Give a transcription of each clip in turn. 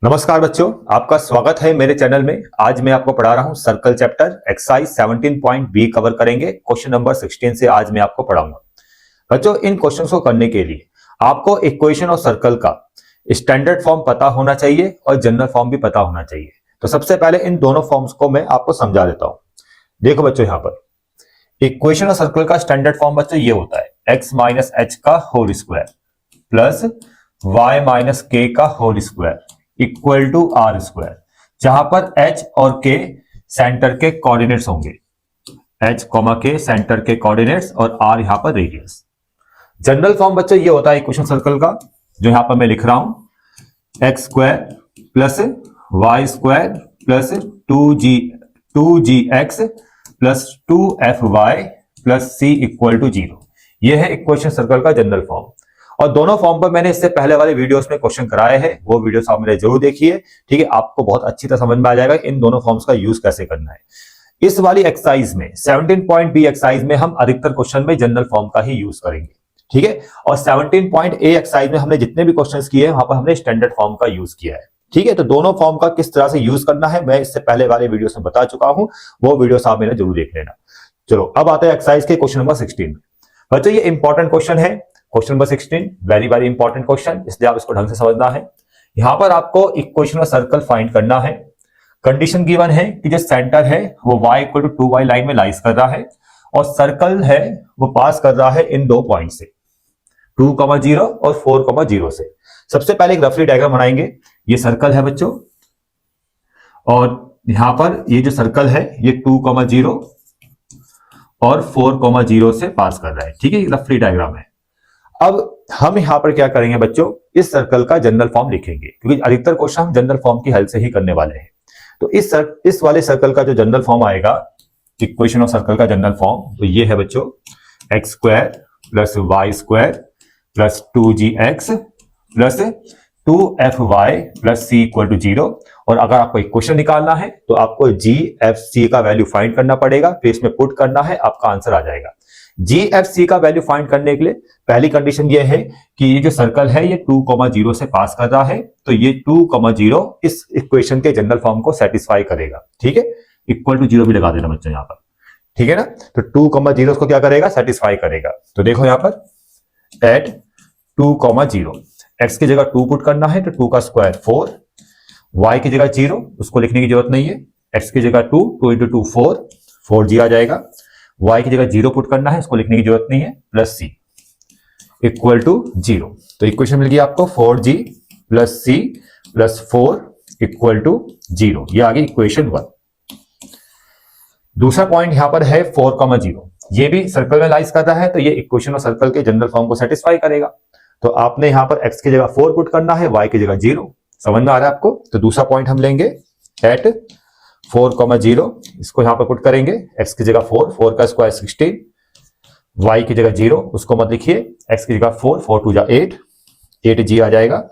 नमस्कार बच्चों, आपका स्वागत है मेरे चैनल में। आज मैं आपको पढ़ा रहा हूं circle chapter exercise 17.b cover करेंगे। क्वेश्चन नंबर 16 से आज मैं आपको पढ़ाऊंगा। बच्चों, इन क्वेश्चंस को करने के लिए आपको इक्वेशन और सर्कल का स्टैंडर्ड फॉर्म पता होना चाहिए और जनरल फॉर्म भी पता होना चाहिए। तो सबसे पहले इन दोनों फॉर्म्स को मैं आपको समझा देता हूं। देखो बच्चों, यहां पर इक्वेशन और सर्कल का स्टैंडर्ड फॉर्म बच्चों ये होता है x माइनस एच का whole square plus y minus k का whole square equal to r square, जहां पर h और k सेंटर के कोऑर्डिनेट्स होंगे। h, k सेंटर के कोऑर्डिनेट्स और r यहां पर रेडियस। जनरल फॉर्म बच्चों ये होता है इक्वेशन सर्कल का, जो यहां पर मैं लिख रहा हूं x square plus y square plus two g x plus 2fy plus c equal to 0। यह है इक्वेशन सर्कल का जनरल फॉर्म। और दोनों फॉर्म पर मैंने इससे पहले वाले वीडियोस में क्वेश्चन कराए हैं, वो वीडियोस आप मेरे जरूर देखिए। ठीक है, आपको बहुत अच्छी तरह समझ में आ जाएगा इन दोनों फॉर्म्स का यूज कैसे करना है। इस वाली एक्सरसाइज में 17.b एक्सरसाइज में हम अधिकतर क्वेश्चन में जनरल फॉर्म का ही यूज करेंगे। ठीक है, और 17.a एक्सरसाइज में हमने जितने भी क्वेश्चंस किए हैं वहां पर हमने स्टैंडर्ड फॉर्म का यूज किया है। ठीक है, तो दोनों फॉर्म का किस तरह से यूज करना है मैं इससे पहले वाले वीडियोस में बता चुका हूं, वो वीडियोस आप मेरे जरूर देख लेना। चलो अब आते हैं एक्सरसाइज के क्वेश्चन नंबर 16। बच्चों, ये इंपॉर्टेंट क्वेश्चन है, question number 16 very very important question, इसलिए आप इसको ढंग से समझना है। यहां पर आपको इक्वेशन और सर्कल फाइंड करना है। कंडीशन गिवन है कि जो सेंटर है वो y equal to 2y line में लाइज कर रहा है और सर्कल है वो पास कर रहा है इन दो पॉइंट से 2,0 और 4,0 से। सबसे पहले एक रफली डायग्राम बनाएंगे। ये सर्कल है बच्चों, और यहां पर ये जो सर्कल है ये 2,0 और 4,0 से पास कर रहा है। ठीक है, रफली डायग्राम है। अब हम यहां पर क्या करेंगे बच्चों, इस सर्कल का जनरल फॉर्म लिखेंगे, क्योंकि अधिकतर क्वेश्चन हम जनरल फॉर्म की हेल्प से ही करने वाले हैं। तो इस वाले सर्कल का जो जनरल फॉर्म आएगा, इक्वेशन ऑफ सर्कल का जनरल फॉर्म, तो ये है बच्चों x square plus y square plus 2gx plus 2fy plus c equal to 0। और अगर आपको इक्वेशन निकालना है तो आपको gfc का वैल्यू फाइंड करना पड़ेगा, फिर इसमें पुट करना है, आपका आंसर आ जाएगा। gfc का वैल्यू फाइंड करने के लिए पहली कंडीशन ये है कि ये जो सर्कल है ये 2,0 से पास कर रहा है, तो ये 2,0 इस इक्वेशन के जनरल फॉर्म को सेटिस्फाई करेगा। ठीक है, इक्वल टू 0 भी लगा देना बच्चों यहां पर। ठीक है ना, तो 2,0 को क्या करेगा, सेटिस्फाई करेगा। तो देखो यहां पर एट 2,0 एक्स की जगह 2 पुट करना है, तो 2 का स्क्वायर 4, y की जगह 0, उसको लिखने की जरूरत नहीं है। x की जगह 2 इंटू 2 4g आ जाएगा। y की जगह 0 पुट करना है, उसको लिखने की जरूरत नहीं है, प्लस c इक्वल टू 0। तो इक्वेशन मिल गई आपको 4g plus c plus 4 equal to 0। ये आ गई इक्वेशन 1। दूसरा पॉइंट यहां पर है 4,0, ये भी सर्कल में लाइज कर रहा है, तो ये इक्वेशन और सर्कल के जनरल फॉर्म को सेटिस्फाई करेगा। तो आपने यहां पर x की जगह 4 पुट करना है, y की जगह 0। समझ में आ रहा है आपको? तो दूसरा पॉइंट हम लेंगे एट 4,0, इसको यहां पर पुट करेंगे, x की जगह 4 का स्क्वायर 16, y की जगह 0, उसको मत लिखिए, x की जगह 4 2 जा 8g आ जाएगा,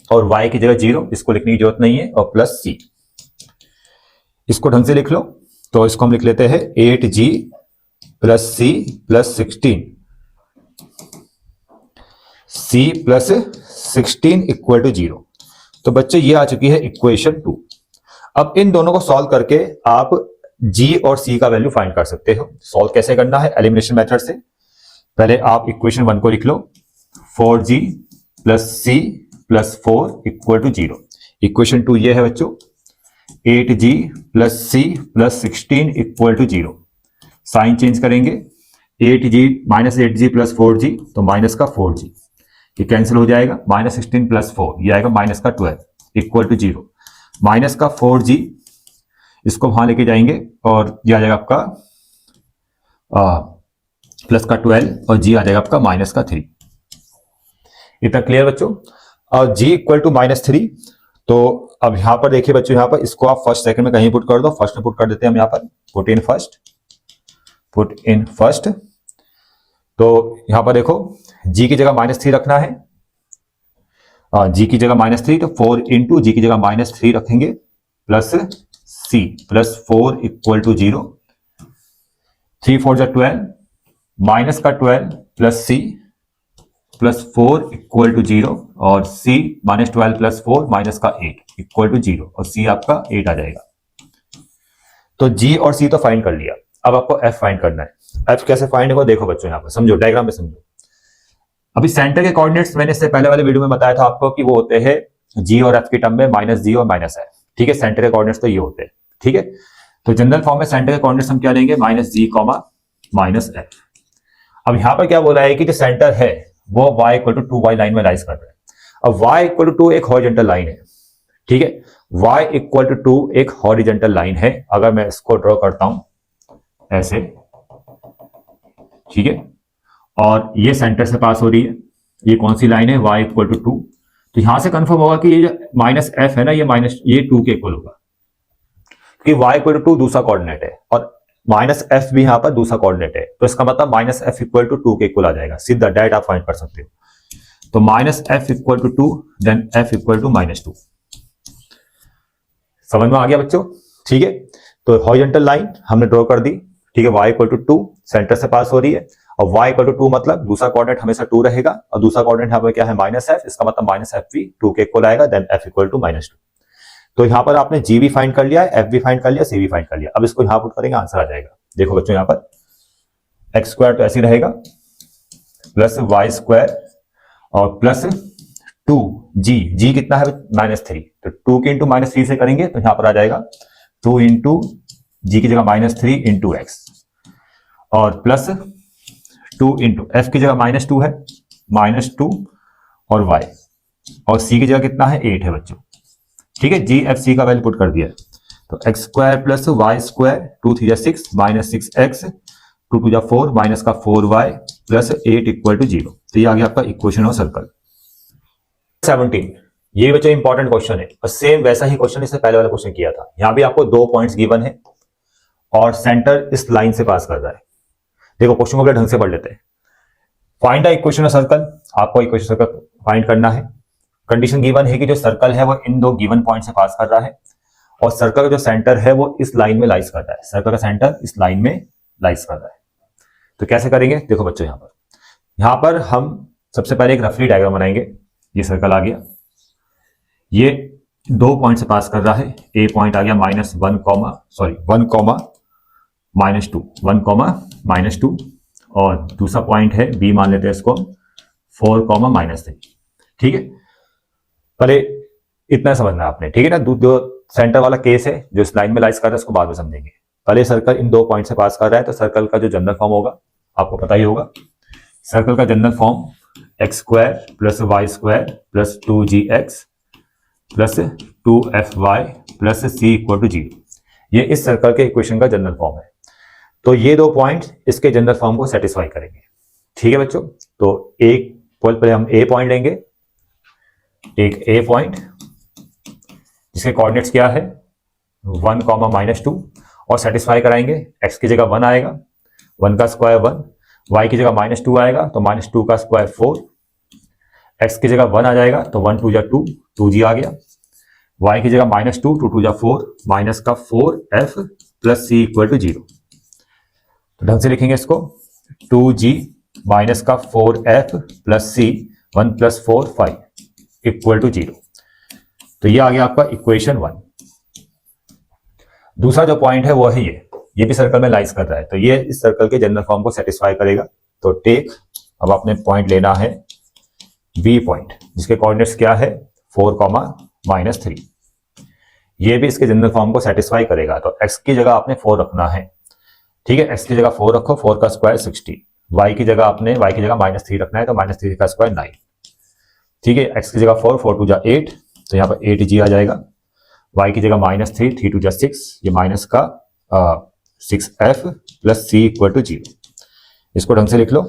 और y की जगह 0, इसको लिखने की जरूरत नहीं है, और प्लस c। इसको ढंग से लिख लो, तो इसको हम लिख लेते हैं 8g plus c plus 16, c plus 16 equal to 0। तो बच्चे ये आ चुकी है इक्वेशन 2। अब इन दोनों को सॉल्व करके आप g और c का वैल्यू फाइंड कर सकते हो। सॉल्व कैसे करना है, एलिमिनेशन मेथड से। पहले आप इक्वेशन 1 को लिख लो, 4g plus c plus 4 equal to 0। Equation 2 ये है बच्चों 8g plus c plus 16 equal to 0। Sign change करेंगे, 8g minus 8g plus 4g, तो माइनस का 4g, ये कैंसिल हो जाएगा, माइनस 16 प्लस 4, ये आएगा माइनस का 12 इक्वल टू 0। माइनस का 4g, इसको वहां लेके जाएंगे और ये आ जाएगा आपका प्लस का 12, और g आ जाएगा आपका माइनस का 3। इतना क्लियर बच्चों? और g इक्वल टू माइनस 3। तो अब यहां पर देखिए बच्चों, यहां पर इसको आप फर्स्ट सेकंड में कहीं पुट कर दो। फर्स्ट में पुट कर देते हैं हम, यहां पर पुट इन फर्स्ट। तो यहां पर देखो g की जगह -3 रखना है, g की जगह -3, तो 4 इंटू जी की जगह -3 रखेंगे, plus c plus 4 equal to 0। 3 4 जा 12, माइनस का 12 plus c plus 4 equal to 0 और C -12 प्लस 4 माइनस का 8 इक्वल टू 0 और C आपका 8 आ जाएगा। तो G और C तो फाइंड कर लिया, अब आपको F फाइंड करना है। F कैसे फाइंड होगा देखो बच्चों, यहाँ पर समझो, डायग्राम में समझो। अभी सेंटर के कोऑर्डिनेट्स मैंने इससे पहले वाले वीडियो में बताया था आपको कि वो होते हैं G और F की टर्म में -G और -F। ठीक है, सेंटर के कोऑर्डिनेट्स तो ये होते हैं। ठीक है, तो जनरल फॉर्म में सेंटर के कोऑर्डिनेट्स हम क्या लेंगे, -G, -F। अब यहां पर क्या बोला है कि जो सेंटर है वो y equal to 2y line में राइज कर रहा है। अब y इक्वल टू 2 एक हॉरिजॉन्टल लाइन है। ठीक है, y इक्वल टू 2 एक हॉरिजॉन्टल लाइन है। अगर मैं इसको ड्रॉ करता हूं ऐसे, ठीक है, और ये सेंटर से पास हो रही है, ये कौन सी लाइन है, y इक्वल टू 2। तो यहां से कंफर्म होगा कि ये जो -f है ना, ये 2 के इक्वल होगा, क्योंकि y इक्वल टू 2 दूसरा कोऑर्डिनेट है और -f भी यहां पर दूसरा कोऑर्डिनेट है। तो इसका मतलब -f इक्वल टू 2 के इक्वल आ जाएगा, सीधा डायरेक्ट आप फाइंड कर सकते हो। तो -f equal to 2 then f equal to -2। समझ में आ गया बच्चों? ठीक है, तो हॉरिजॉन्टल लाइन हमने ड्रॉ कर दी। ठीक है, y इक्वल टू 2 सेंटर से पास हो रही है और y इक्वल टू 2 मतलब दूसरा कोऑर्डिनेट हमेशा 2 रहेगा और दूसरा कोऑर्डिनेट यहाँ पर क्या है, -f। इसका मतलब -f भी 2 के इक्वल आएगा, देन f इक्वल टू -2। तो यहां पर आपने G भी फाइंड कर लिया है, F भी फाइंड कर लिया, C भी फाइंड कर लिया। अब इसको यहां पुट करेंगे, आंसर आ जाएगा। देखो बच्चों, यहां पर x स्क्वायर तो ऐसे रहेगा प्लस y स्क्वायर और प्लस 2g कितना है, -3। तो 2 के इंटू -3 से करेंगे तो यहां पर आ जाएगा 2 इंटू जी की जगह -3 इंटू एक्स और प्लस 2 इंटू एफ की जगह -2 है, -2 और y और c की जगह कितना है, 8 है बच्चों। ठीक है, जी एफ सी का वैल्यू पुट कर दिया है। तो x square plus y square 2 3 6 -6x 2 2 4 minus का 4y प्लस 8 इक्वल टू 0। तो ये आ गया आपका इक्वेशन ऑफ सर्कल। 17 ये बच्चों इंपॉर्टेंट क्वेश्चन है और सेम वैसा ही क्वेश्चन इससे पहले वाला क्वेश्चन किया था। यहां भी आपको 2 पॉइंट्स गिवन है और सेंटर इस लाइन से पास कर रहा है। देखो क्वेश्चन को बड़े ढंग से पढ़ लेते हैं। Find the equation of circle, आपको इक्वेशन सर्कल फाइंड करना है। कंडीशन गिवन है कि जो सर्कल है वो इन 2 गिवन पॉइंट से पास कर रहा है और सर्कल का जो सेंटर है वो इस लाइन में लाइज कर रहा है। सर्कल का सेंटर इस लाइन में लाइज कर रहा है। तो कैसे करेंगे देखो बच्चों, यहां पर हम सबसे पहले एक रफली डायग्राम बनाएंगे। ये सर्कल आ गया, ये 2 पॉइंट से पास कर रहा है। ए पॉइंट आ गया -1 -2 और दूसरा पॉइंट है बी, मान लेते हैं इसको 4 -3। ठीक है, पहले इतना समझना है आपने। ठीक है ना, जो सेंटर वाला केस है जो इस लाइन में लाइज कर रहा है उसको बाद में समझेंगे। पहले सर्कल इन 2 पॉइंट से पास कर रहा है तो सर्कल का जो जनरल फॉर्म होगा आपको पता ही होगा। सर्कल का general form x square plus y square plus 2gx plus 2fy plus c equal to 0। ये इस सर्कल के इक्वेशन का जनरल फॉर्म है। तो ये 2 पॉइंट इसके जनरल फॉर्म को सेटिस्फाई करेंगे। ठीक है बच्चों, तो एक पहले हम ए पॉइंट लेंगे, एक ए पॉइंट जिसके कोऑर्डिनेट्स क्या है 1 -2 और सेटिस्फाई कराएंगे। एक्स की जगह 1 आएगा, 1 का स्क्वायर 1, वाई की जगह -2 आएगा तो -2 का स्क्वायर 4, एक्स की जगह 1 आ जाएगा तो 1 2 2 2g आ गया, वाई की जगह -2 2 2 4 माइनस का 4f plus c equal to 0। तो ढंग से लिखेंगे इसको 2g माइनस का 4f plus c 1 + 4 5 equal to 0। तो ये आ गया आपका इक्वेशन 1। दूसरा जो पॉइंट है वो है ये भी सर्कल में लाइज कर रहा है तो ये इस सर्कल के जनरल फॉर्म को सेटिस्फाई करेगा। तो टेक, अब आपने पॉइंट लेना है बी पॉइंट जिसके कोऑर्डिनेट्स क्या है 4 -3। ये भी इसके जनरल फॉर्म को सेटिस्फाई करेगा। तो x की जगह आपने 4 रखना है। ठीक है, x की जगह 4 रखो, 4 का स्क्वायर 60। y की जगह आपने y की जगह -3 रखना है तो -3 का स्क्वायर 9। ठीक है, x की जगह 4 4 2 8 तो यहाँ पर 8g आ जाएगा, y की जगह -3 3 2 6, ये माइनस का 6f plus c equal to 0। इसको ढंग से लिख लो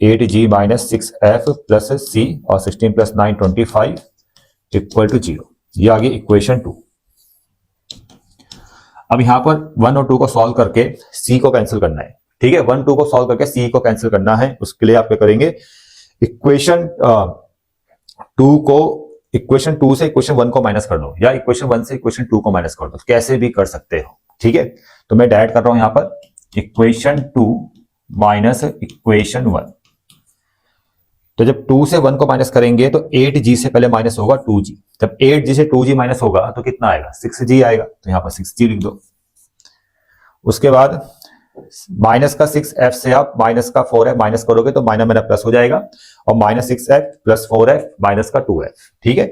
8g minus 6f plus c और 16 + 9 25 इक्वल टू 0। ये आ गई इक्वेशन 2। अब यहां पर 1 और 2 को सॉल्व करके c को कैंसिल करना है। ठीक है, 1 2 को सॉल्व करके c को कैंसिल करना है। उसके लिए आप क्या करेंगे, इक्वेशन 2 से इक्वेशन 1 को माइनस कर दो या इक्वेशन 1 से इक्वेशन 2 को माइनस कर दो, कैसे भी कर सकते हो। ठीक है, तो मैं डायरेक्ट कर रहा हूं यहां पर इक्वेशन 2 माइनस इक्वेशन 1। तो जब 2 से 1 को माइनस करेंगे तो 8g से पहले माइनस होगा 2g। जब 8g से 2g माइनस होगा तो कितना आएगा, 6g आएगा। तो यहां पर 6g लिख दो। उसके बाद माइनस का 6f से आप माइनस का 4f माइनस करोगे तो माइनस मेरा प्लस हो जाएगा, और minus 6f plus 4f minus का 2f। ठीक है,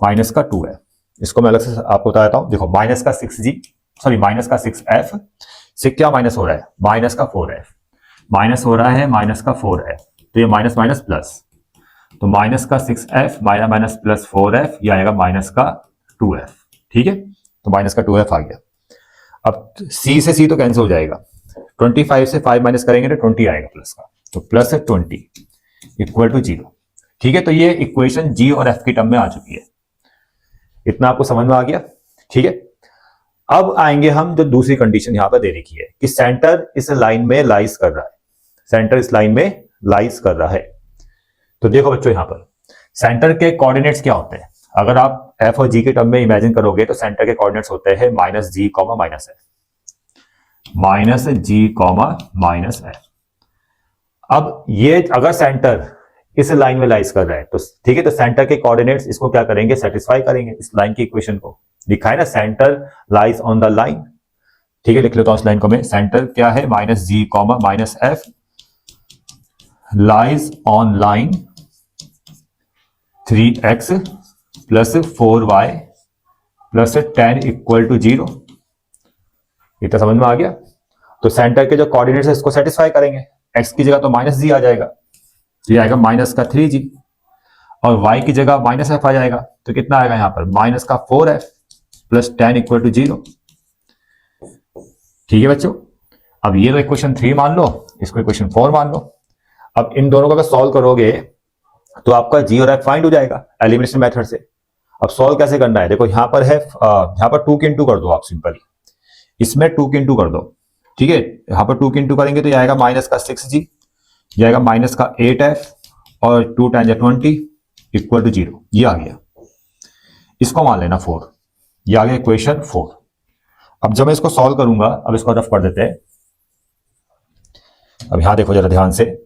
माइनस का 2f। इसको मैं अलग से आपको बता देता हूं। देखो माइनस का 6f से क्या माइनस हो रहा है, माइनस का 4f माइनस हो रहा है, माइनस का 4f, तो ये माइनस माइनस प्लस, तो माइनस का 6f minus minus plus 4f, ये आएगा माइनस का 2f। ठीक है, तो माइनस का 2f आ गया। अब c से c तो कैंसिल हो जाएगा, 25 से 5 माइनस करेंगे तो 20 आएगा प्लस का, तो प्लस 20 इक्वल टू 0। ठीक है, तो ये इक्वेशन g और f की टर्म में आ चुकी है। इतना आपको समझ में आ गया। ठीक है, अब आएंगे हम जो दूसरी कंडीशन यहां पर दे रखी है कि सेंटर इस लाइन में लाइज कर रहा है, सेंटर इस लाइन में लाइज कर रहा है। तो देखो बच्चों, यहां पर सेंटर के कोऑर्डिनेट्स क्या होते हैं, अगर आप f और g के टर्म में इमेजिन करोगे तो सेंटर के कोऑर्डिनेट्स होते हैं minus g comma minus f, minus g comma minus f। अब ये अगर सेंटर इस लाइन में लाइज कर रहा है तो ठीक है, तो सेंटर के कोऑर्डिनेट्स इसको क्या करेंगे, सेटिस्फाई करेंगे इस लाइन की इक्वेशन को। लिखा है ना, centre lies on the line. ठीक है, लिख लेता हूं इस लाइन को मैं। सेंटर क्या है, minus g comma minus f lies on line 3x plus 4y plus 10 equal to 0। इतना समझ में आ गया। तो सेंटर के जो कोऑर्डिनेट्स है इसको सेटिस्फाई करेंगे। x की जगह तो माइनस g आ जाएगा, तो ये आएगा माइनस का 3g, और y की जगह माइनस f आ जाएगा, तो कितना आएगा यहां पर, माइनस का 4f प्लस 10 इक्वल टू 0। ठीक है बच्चों, अब ये तो इक्वेशन 3 मान लो, इसको इक्वेशन 4 मान लो। अब इन दोनों को अगर सॉल्व करोगे तो आपका g और f फाइंड हो जाएगा एलिमिनेशन मेथड से। अब सॉल्व कैसे करना है, देखो यहां पर है, यहां पर 2 के इंटू कर दो आप सिंपली, इसमें 2 के इंटू कर दो। ठीक है, यहां पर 2 के इंटू करेंगे तो ये आएगा माइनस का 6g, ये आएगा माइनस का 8f, और 2 टाइम्स 20 इक्वल टू 0। ये आ गया, इसको मान लेना 4, ये आ गया इक्वेशन 4। अब जब मैं इसको सॉल्व करूंगा, अब इसको रफ कर देते हैं। अब यहां देखो जरा ध्यान से,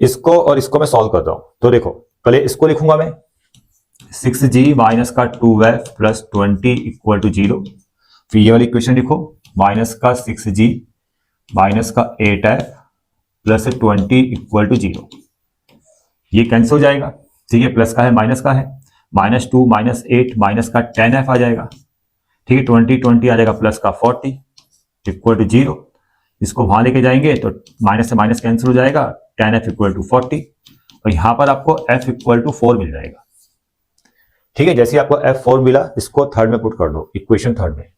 इसको और इसको मैं सॉल्व कर रहा हूं। तो देखो पहले इसको लिखूंगा मैं, 6g माइनस का 2f प्लस 20 इक्वल टू 0। फिर ये वाली इक्वेशन लिखो, माइनस का 6g माइनस का 8f प्लस 20 इक्वल टू 0। ये कैंसिल हो जाएगा। ठीक है, प्लस का है माइनस का है, माइनस 2 माइनस 8 माइनस का 10f आ जाएगा। ठीक है, 20 आ जाएगा प्लस का 40 इक्वल टू 0। इसको वहां लेके जाएंगे तो माइनस से माइनस कैंसिल हो जाएगा, 10f इक्वल टू 40, और यहां पर आपको f इक्वल टू 4 मिल जाएगा। ठीक है, जैसे आपको f4 मिला, इसको थर्ड में पुट कर दो, इक्वेशन थर्ड में।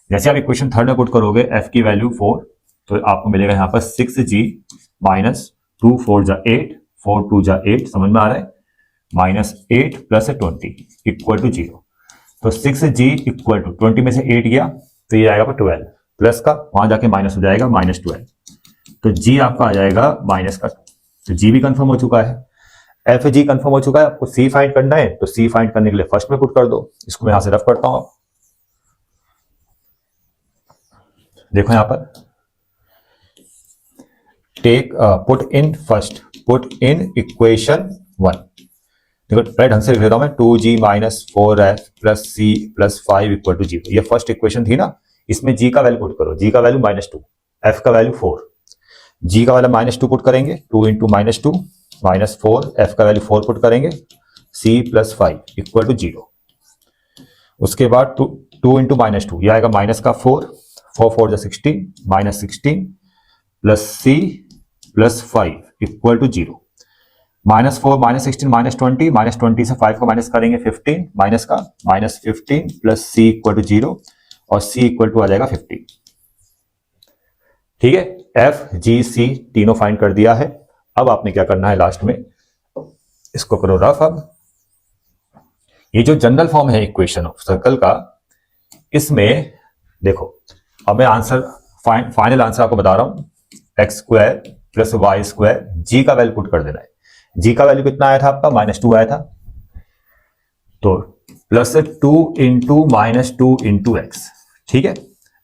जैसे आप इक्वेशन थर्ड में पुट करोगे f की वैल्यू 4, तो आपको मिलेगा यहां पर 6g माइनस 2 4 जा 8, 4 2 जा 8, समझ में आ रहा है, माइनस 8 प्लस 20 इक्वल टू 0। तो 6g इक्वल टू 20 में से 8 गया तो ये आएगा 12, प्लस का वहां जाके माइनस हो जाएगा माइनस 12, तो g आपका आ जाएगा माइनस का। तो g भी कंफर्म हो चुका है, एफ जी कंफर्म हो चुका है। आपको सी फाइंड करना है तो सी फाइंड करने के लिए फर्स्ट में पुट कर दो। इसको मैं यहां से रफ करता हूं। देखो यहां पर take put in first, put in equation 1। देखो पहले ढंग से लिख लेता हूं मैं, 2g minus 4f plus c plus 5 equal to 0। ये फर्स्ट इक्वेशन थी ना, इसमें g का वैल्यू पुट करो, g का वैल्यू -2, f का वैल्यू 4, g का वैल्यू -2 पुट करेंगे, 2 इंटू -2 -4, f का वैल्यू 4 पुट करेंगे, c प्लस 5 इक्वल टू 0। उसके बाद 2 इंटू -2, यह आएगा माइनस का 4, 4 4 जा 16, -16 plus c plus 5 equal to 0। -4 -16 -20 से 5 को माइनस करेंगे 15, माइनस का -15 प्लस c इक्वल टू 0, और c इक्वल टू आ जाएगा 15। ठीक है, f g c तीनों फाइंड कर दिया है। अब आपने क्या करना है, लास्ट में इसको करो रफ। अब ये जो जनरल फॉर्म है इक्वेशन ऑफ सर्कल का, इसमें देखो अब मैं आंसर फाइनल आंसर आपको बता रहा हूं, x square plus y square, G का वैल्यू पुट कर देना है। जी का वैल्यू कितना आया था आपका, -2 आया था, तो +2 इंटू -2 इंटू एक्स। ठीक है,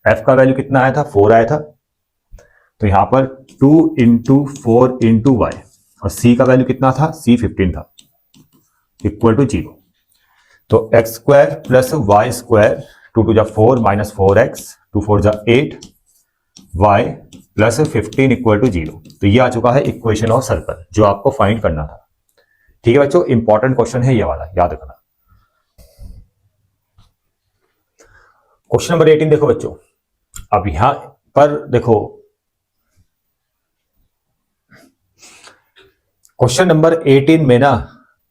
एफ का वैल्यू कितना आया था, 4 आया था, तो यहां पर 2 इंटू 4 इंटू वाई, और सी का वैल्यू कितना था, सी 15 था, इक्वल टू 0। तो x square plus y square, 2 two जा 4 माइनस 4x, 2 4 जा 8 y प्लस 15 इक्वल टू 0। तो ये आ चुका है इक्वेशन ऑफ सर्कल जो आपको फाइंड करना था। ठीक है बच्चों, इंपॉर्टेंट क्वेश्चन है ये वाला, याद रखना। क्वेश्चन नंबर 18 देखो बच्चों। अब यहां पर देखो, क्वेश्चन नंबर 18 में ना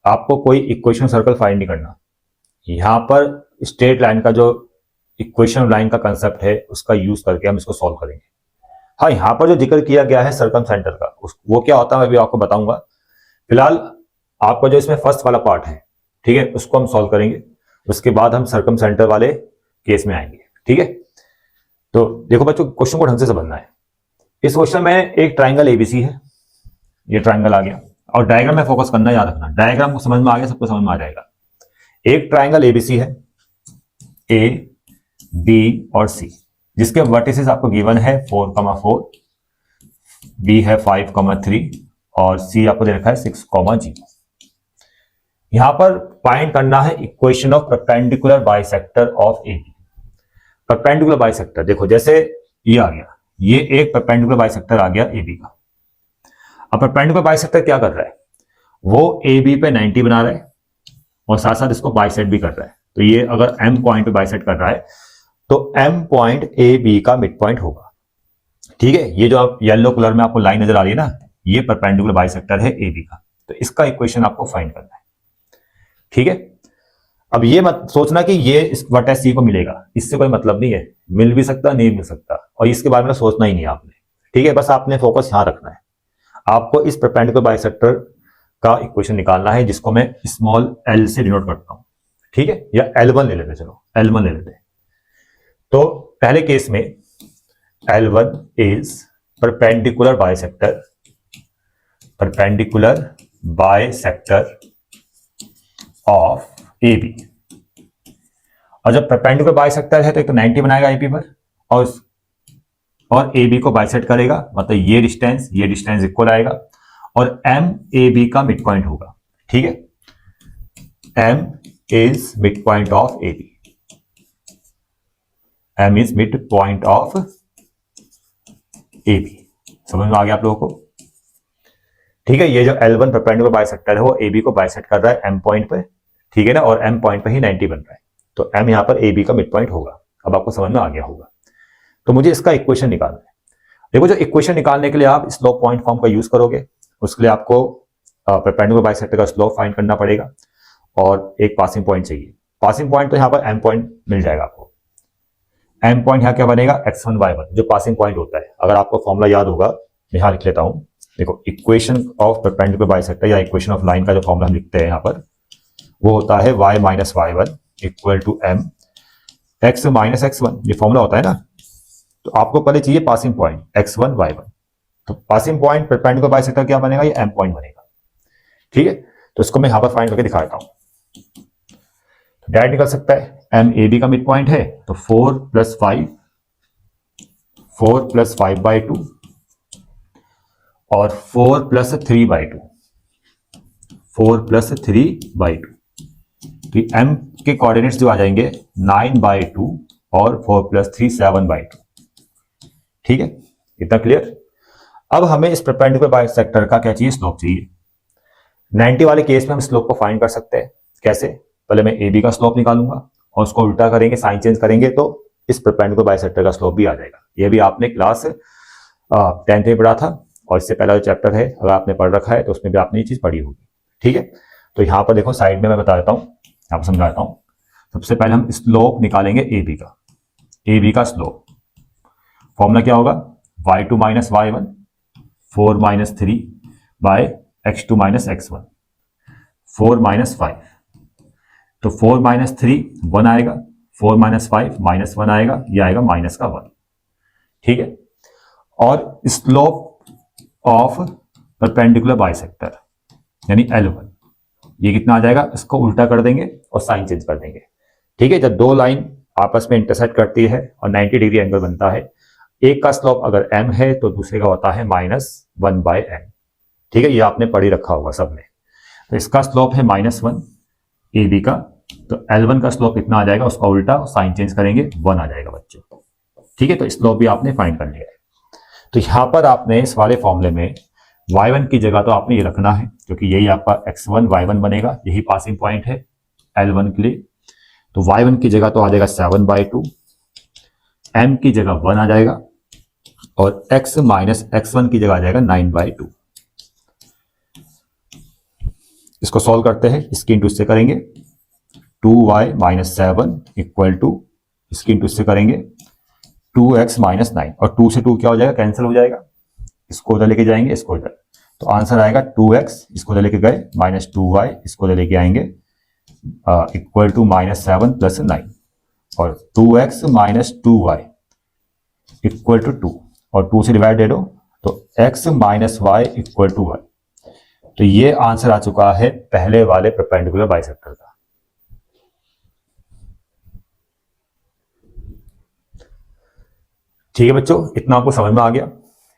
आपको कोई इक्वेशन सर्कल फाइंड नहीं करना। यहां पर स्ट्रेट लाइन का जो इक्वेशन लाइन का कंसेप्ट है उसका यूज करके हम इसको सॉल्व करेंगे। हाँ, यहां पर जो जिक्र किया गया है सर्कम सेंटर का, वो क्या होता है मैं भी आपको बताऊंगा। फिलहाल आपका जो इसमें फर्स्ट वाला पार्ट है, ठीक है, उसको हम सॉल्व करेंगे, उसके बाद हम सर्कम सेंटर वाले केस में आएंगे। ठीक है, तो देखो बच्चों, क्वेश्चन को ढंग से समझना है। इस क्वेश्चन में एक ट्राइंगल एबीसी है, ये ट्राइंगल आ गया, और डायग्राम में फोकस करना, याद रखना। डायग्राम को समझ में आ गया, सबको समझ में आ जाएगा। एक ट्राइंगल एबीसी है, ए बी और सी, जिसके वर्टिसेस आपको गिवन है 4,4, बी है 5,3 और सी आपको दे रखा है 6,0। यहां पर फाइंड करना है equation of perpendicular bisector of a b. Perpendicular bisector देखो, जैसे ये आ गया, ये एक परपेंडिकुलर बाइसेक्टर आ गया ए बी का। अब परपेंडिकुलर बाइसेक्टर क्या कर रहा है, वो ए बी पे 90 बना रहा है और साथ साथ इसको बाइसेक्ट भी कर रहा है। तो ये अगर एम पॉइंट पे बाइसेक्ट कर रहा है तो एम पॉइंट ए बी का मिड पॉइंट होगा। ठीक है, ये जो आप येलो कलर में आपको लाइन नजर आ रही है ना, ये परपेंडिकुलर बाइसेक्टर है ए बी का। तो इसका इक्वेशन आपको फाइंड करना है। ठीक है, अब ये मत सोचना कि ये इस वर्टेक्स सी को मिलेगा, इससे कोई मतलब नहीं है, मिल भी सकता नहीं मिल सकता, और इसके बारे में सोचना ही नहीं आपने। ठीक है, बस आपने फोकस यहां रखना है। आपको इस परपेंडिकुलर बाइसेक्टर का इक्वेशन निकालना है, जिसको मैं स्मॉल एल से डिनोट करता हूं। ठीक है, या L1 ले लेते, चलो L1 ले लेते। तो पहले केस में L1 is perpendicular bisector of a b. और जब परपेंडिकुलर बाइसेक्टर है तो एक तो 90 बनाएगा एपी पर, और ए बी को बाइसेक्ट करेगा, मतलब ये डिस्टेंस इक्वल आएगा, और एम ए बी का मिड पॉइंट होगा। ठीक है, m is mid point of a b, m is mid point of a b. समझ में आ गया आप लोगों को? ठीक है, ये जो L1 परपेंडिकुलर बाइसेक्टर है वो ए बी को बाइसेक्ट कर रहा है एम पॉइंट पे, ठीक है ना, और एम पॉइंट पे ही 90 बन रहा है, तो एम यहां पर ए बी का मिड पॉइंट होगा। अब आपको समझ में आ गया होगा। तो मुझे इसका इक्वेशन निकालना है। देखो, जो इक्वेशन निकालने के लिए आप स्लोप पॉइंट फॉर्म का यूज करोगे, उसके लिए आपको परपेंडिकुलर बाइसेक्टर का स्लोप फाइंड करना पड़ेगा, और एक पासिंग पॉइंट चाहिए। पासिंग पॉइंट तो यहां पर एम पॉइंट मिल जाएगा आपको। एम पॉइंट यहां क्या बनेगा, x1 y1, जो पासिंग पॉइंट होता है। अगर आपको फॉर्मूला याद होगा, मैं यहां लिख लेता हूं। देखो, इक्वेशन ऑफ परपेंडिकुलर बाइसेक्टर या इक्वेशन ऑफ लाइन का जो फॉर्मूला हम लिखते हैं यहां पर, वो होता है y minus y1 equal to m x minus x1। ये फॉर्मूला होता है ना। तो आपको पहले चाहिए पासिंग पॉइंट x1 y1। तो पासिंग पॉइंट परपेंडिकुलर बाइसेक्टर क्या बनेगा, ये m पॉइंट बनेगा। ठीक है, तो इसको मैं यहां पर फाइंड करके दिखा देता हूं। डायरेक्ट निकल सकता है, एम ए बी का मिड पॉइंट है, तो 4 प्लस 5/2 और 4 प्लस 3/2, 4 प्लस 3/2। तो एम के कोऑर्डिनेट्स जो आ जाएंगे 9/2 और 4 प्लस 3 7/2। ठीक है, इतना क्लियर। अब हमें इस परपेंडिकुलर बाइसेक्टर का क्या चाहिए, स्लोप चाहिए। 90 वाले केस में हम स्लोप को फाइंड कर सकते हैं। कैसे? पहले मैं ए बी का स्लोप निकालूंगा और उसको उल्टा करेंगे, साइन चेंज करेंगे, तो इस परपेंडिकुलर बाइसेक्टर का स्लोप भी आ जाएगा। ये भी आपने क्लास 10th में पढ़ा था, और इससे पहला जो चैप्टर है अगर आपने पढ़ रखा है तो उसमें भी आपने ये चीज पढ़ी होगी। ठीक है, तो यहाँ पर देखो साइड में मैं बता देता हूँ, यहाँ पर समझा देता हूँ। सबसे पहले हम स्लोप निकालेंगे ए बी का स्लोप। फॉर्मूला क्या होगा, y2 minus y1, 4 minus 3 by x2 minus x1, 4 minus 5। तो 4 माइनस 3 1 आएगा, 4 माइनस 5 माइनस 1 आएगा, ये आएगा माइनस का 1। ठीक है, और स्लोप ऑफ परपेंडिकुलर बाइसेक्टर यानी L1, ये कितना आ जाएगा, इसको उल्टा कर देंगे और साइन चेंज कर देंगे। ठीक है, जब दो लाइन आपस में इंटरसेक्ट करती है और 90 डिग्री एंगल बनता है, एक का स्लोप अगर m है तो दूसरे का होता है -1/m। ठीक है, ये आपने पढ़ ही रखा होगा सब में। तो इसका स्लोप है -1 AB का, तो L1 का स्लोप कितना आ जाएगा, उसका उल्टा साइन चेंज करेंगे 1 आ जाएगा बच्चों। ठीक है, तो स्लोप भी आपने फाइंड कर लिया है। तो यहां पर आपने इस वाले फॉर्मूले में y1 की जगह तो आपने ये रखना है, क्योंकि यही आपका x1 y1 बनेगा, यही पासिंग पॉइंट है L1 के लिए। तो y1 की जगह तो आ जाएगा 7/2, m की जगह 1 आ जाएगा, और x माइनस x1 की जगह आ जाएगा 9/2। इसको सॉल्व करते हैं, इसकी इंटू इससे करेंगे 2y माइनस 7 इक्वल टू, इसकी इंटू इससे करेंगे 2x माइनस 9, और 2 से 2 क्या हो जाएगा, कैंसिल हो जाएगा। इसको उधर लेके जाएंगे, इसको इधर, तो आंसर आएगा 2x, इसको उधर लेके गए, माइनस 2y, इसको उधर लेके आएंगे इक्वल टू -7 + 9, और 2x minus 2y equal to 2, और 2 से डिवाइड दे दो तो x minus y equal to y। तो ये आंसर आ चुका है पहले वाले परपेंडिकुलर बाइसेक्टर का। ठीक है बच्चों, इतना आपको समझ में आ गया।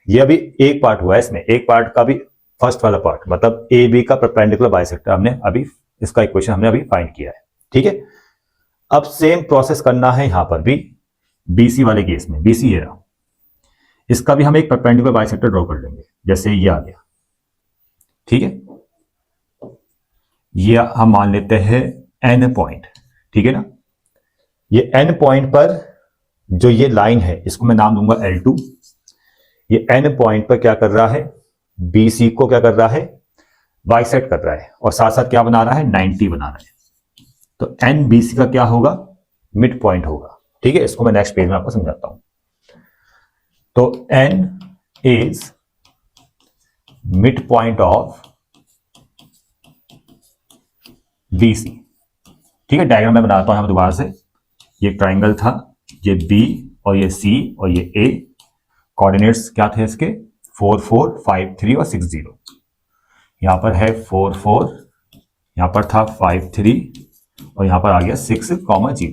ये अभी एक पार्ट हुआ है, इसमें एक पार्ट का भी फर्स्ट वाला पार्ट, मतलब ए बी का परपेंडिकुलर बाइसेक्टर हमने अभी, इसका इक्वेशन हमने अभी फाइंड किया है। ठीक है, अब सेम प्रोसेस करना है यहां पर भी बीसी वाले केस में। बीसी ये रहा, इसका भी हम एक परपेंडिकुलर बाइसेक्टर ड्रॉ कर लेंगे, जैसे ये आ गया। ठीक है, ये हम मान लेते हैं एन पॉइंट। ठीक है ना, ये एन पॉइंट पर जो ये लाइन है, इसको मैं नाम दूंगा L2। ये एन पॉइंट पर क्या कर रहा है, BC को क्या कर रहा है, बाइसेक्ट कर रहा है, और साथ साथ क्या बना रहा है, 90 बना रहा है। तो NBC का क्या होगा, मिड पॉइंट होगा। ठीक है, इसको मैं नेक्स्ट पेज में आपको समझाता हूं। तो N is mid point of BC। ठीक है, डायग्राम में बनाता हूं यहां दोबारा से। ये ट्राइंगल था, ये B और ये C और ये A। कोऑर्डिनेट्स क्या थे इसके, 4 4 5 3 और 6 0। यहां पर है 4 4, यहां पर था 5 3, और यहां पर आ गया 6 0।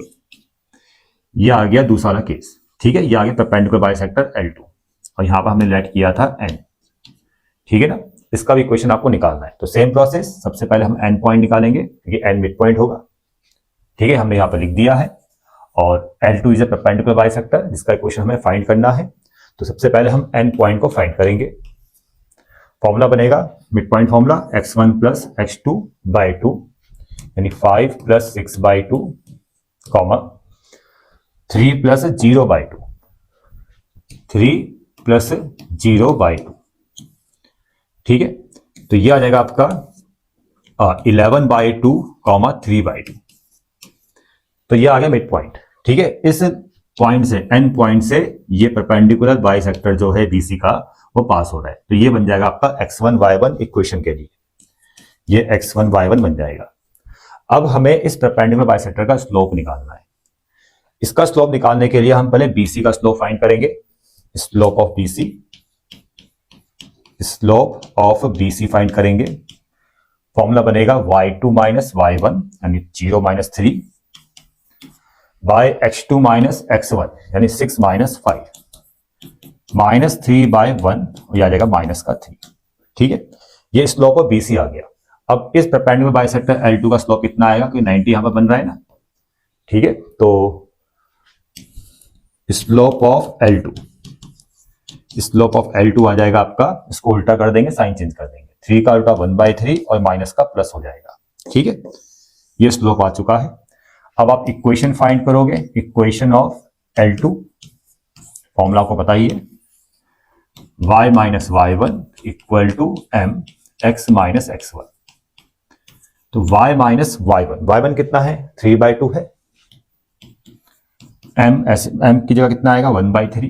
ये आ गया दूसरा वाला केस। ठीक है, ये आ गया परपेंडिकुलर बाइसेक्टर L2, और यहां पर हमने लेट किया था N। ठीक है ना, इसका भी इक्वेशन आपको निकालना है। तो सेम प्रोसेस, सबसे पहले हम N पॉइंट निकालेंगे, क्योंकि N मिड पॉइंट होगा। ठीक है, हमने यहां पर लिख दिया है, और L2 is a perpendicular bisector, जिसका इक्वेशन हमें फाइंड करना है। तो सबसे पहले हम N पॉइंट को फाइंड करेंगे। फॉर्मूला बनेगा mid point formula, x1 + x2/2, यानी 5 + 6/2, 3 + 0/2, 3 + 0/2। ठीक है, तो ये आ जाएगा आपका 11/2, 3/2। तो ये आ गया मिड पॉइंट। ठीक है, इस पॉइंट से, एन पॉइंट से ये परपेंडिकुलर बाइसेक्टर जो है BC का, वो पास हो रहा है। तो ये बन जाएगा आपका x1 y1 इक्वेशन के लिए, ये x1 y1 बन जाएगा। अब हमें इस परपेंडिकुलर बाइसेक्टर का स्लोप निकालना है। इसका स्लोप निकालने के लिए हम पहले BC का स्लोप फाइंड करेंगे। Slope of BC, slope of BC find करेंगे। फॉर्मूला बनेगा y2 - y1 यानी 0 - 3 बाय x2 - x1 यानी 6 - 5 -3/1, और आ जाएगा माइनस का 3। ठीक है, ये स्लोप ऑफ BC आ गया। अब इस परपेंडिकुलर बाइसेक्टर L2 का स्लोप कितना आएगा, क्योंकि 90 यहां पर बन रहा है ना। ठीक है, तो स्लोप ऑफ L2 आ जाएगा आपका, इसको उल्टा कर देंगे, साइन चेंज कर देंगे, 3 का उल्टा 1/3 और माइनस का प्लस हो जाएगा। ठीक है, ये स्लोप आ चुका है। अब आप इक्वेशन फाइंड करोगे, इक्वेशन ऑफ L2, फॉर्मूला आपको पता ही है, y - y1 equal to m x - x1। तो y - y1 कितना है, 3/2 है। m की जगह कितना आएगा, 1/3।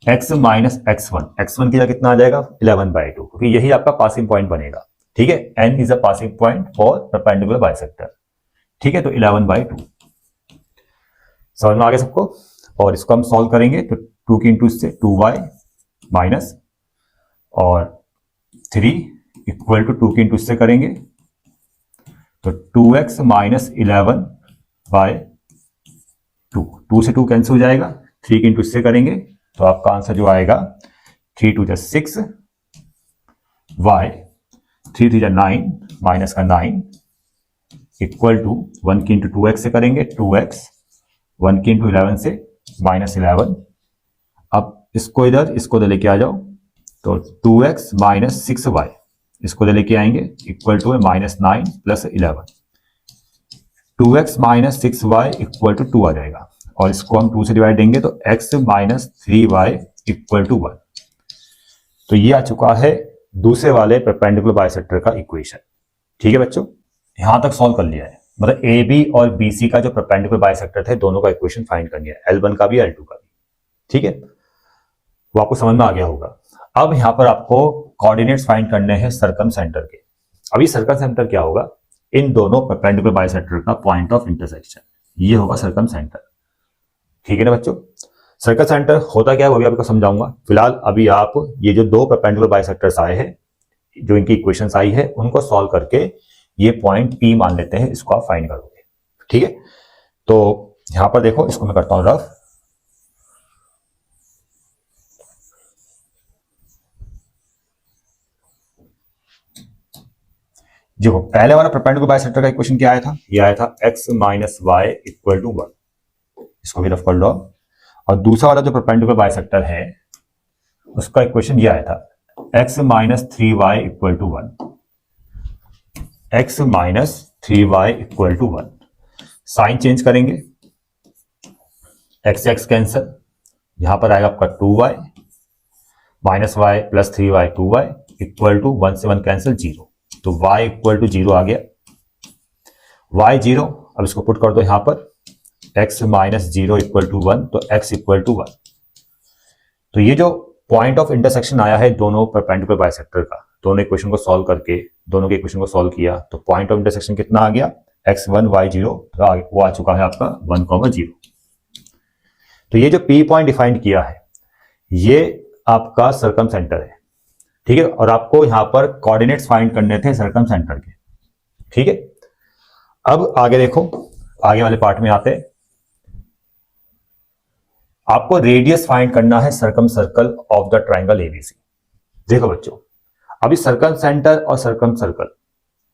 x - x1 की जगह कितना आ जाएगा, 11/2, क्योंकि यही आपका पासिंग पॉइंट बनेगा। ठीक है, n is a passing point for perpendicular bisector. ठीक है, तो 11/2 समझ में आ गया सबको। और इसको हम सॉल्व करेंगे तो 2 की इंटू से 2y माइनस, और 3 इक्वल टू 2 की इंटू से करेंगे तो 2x - 11/2, 2 से 2 कैंसिल हो जाएगा, 3 की इंटू इससे करेंगे तो आपका आंसर जो आएगा 3 2 6 y 3 3 9 माइनस का 9 इक्वल टू 1 की इंटू 2x से करेंगे 2x 1 की इंटू 11 से माइनस 11। अब इसको इधर लेके आ जाओ तो 2x माइनस 6y इसको इधर लेके आएंगे equal to minus 9 plus 11। 2x minus 6y equal to 2 आ जाएगा और इसको हम 2 से डिवाइड देंगे तो x minus 3y equal to 1। तो ये आ चुका है दूसरे वाले परपेंडिकुलर बाइसेक्टर का इक्वेशन। ठीक है बच्चों, यहां तक सॉल्व कर लिया है, मतलब ए बी और बी सी का जो परपेंडिकुलर बाइसेक्टर थे दोनों का इक्वेशन फाइंड कर लिया है, L1 का भी L2 का भी। ठीक है, वो आपको समझ में आ गया होगा। अब यहां पर आपको कोऑर्डिनेट्स फाइंड करने हैं सर्कम सेंटर के। अभी सर्कम सेंटर क्या होगा, इन दोनों परपेंडिकुलर बाइसेक्टर का पॉइंट ऑफ इंटरसेक्शन, ये होगा सर्कम सेंटर। ठीक है ना बच्चों, सर्कल सेंटर होता क्या है वो भी आपको समझाऊंगा। फिलहाल अभी आप ये जो दो परपेंडिकुलर बाइसेक्टर्स आए हैं, जो इनकी इक्वेशंस आई है, उनको सॉल्व करके ये पॉइंट P मान लेते हैं, इसको आप फाइंड करोगे। ठीक है, तो यहां पर देखो, इसको मैं करता हूं रफ। देखो पहले वाला परपेंडिकुलर बाइसेक्टर का इक्वेशन क्या आया था, ये आया था x minus y equal to 1, इसको भी रफ कर लो। और दूसरा वाला जो परपेंडिकुलर बाइसेक्टर है उसका इक्वेशन ये आया था x minus 3y equal to 1, x minus 3y equal to 1। Sign change करेंगे, x x कैंसल, यहां पर आएगा आपका 2y minus y plus 3y 2y equal to 1 से 1 कैंसिल 0, तो y इक्वल टू 0 आ गया, y 0। अब इसको पुट कर दो यहां पर, x माइनस 0 इक्वल टू 1, तो x इक्वल टू 1। तो ये जो पॉइंट ऑफ इंटरसेक्शन आया है दोनों परपेंडिकुलर बाइसेक्टर का, दोनों इक्वेशन को सॉल्व करके, दोनों के इक्वेशन को सॉल्व किया तो पॉइंट ऑफ इंटरसेक्शन कितना आ गया, x1 y0, वो आ चुका है आपका 1,0। तो ये जो P पॉइंट डिफाइन किया है ये आपका सर्कम सेंटर है। ठीक है, और आपको यहां पर कोऑर्डिनेट्स फाइंड करने थे सर्कम सेंटर के। ठीक है, अब आगे देखो, आगे वाले पार्ट में आते हैं। आपको रेडियस फाइंड करना है circum circle of the triangle ABC. देखो बच्चों, अभी सर्कम सेंटर और सर्कम सर्कल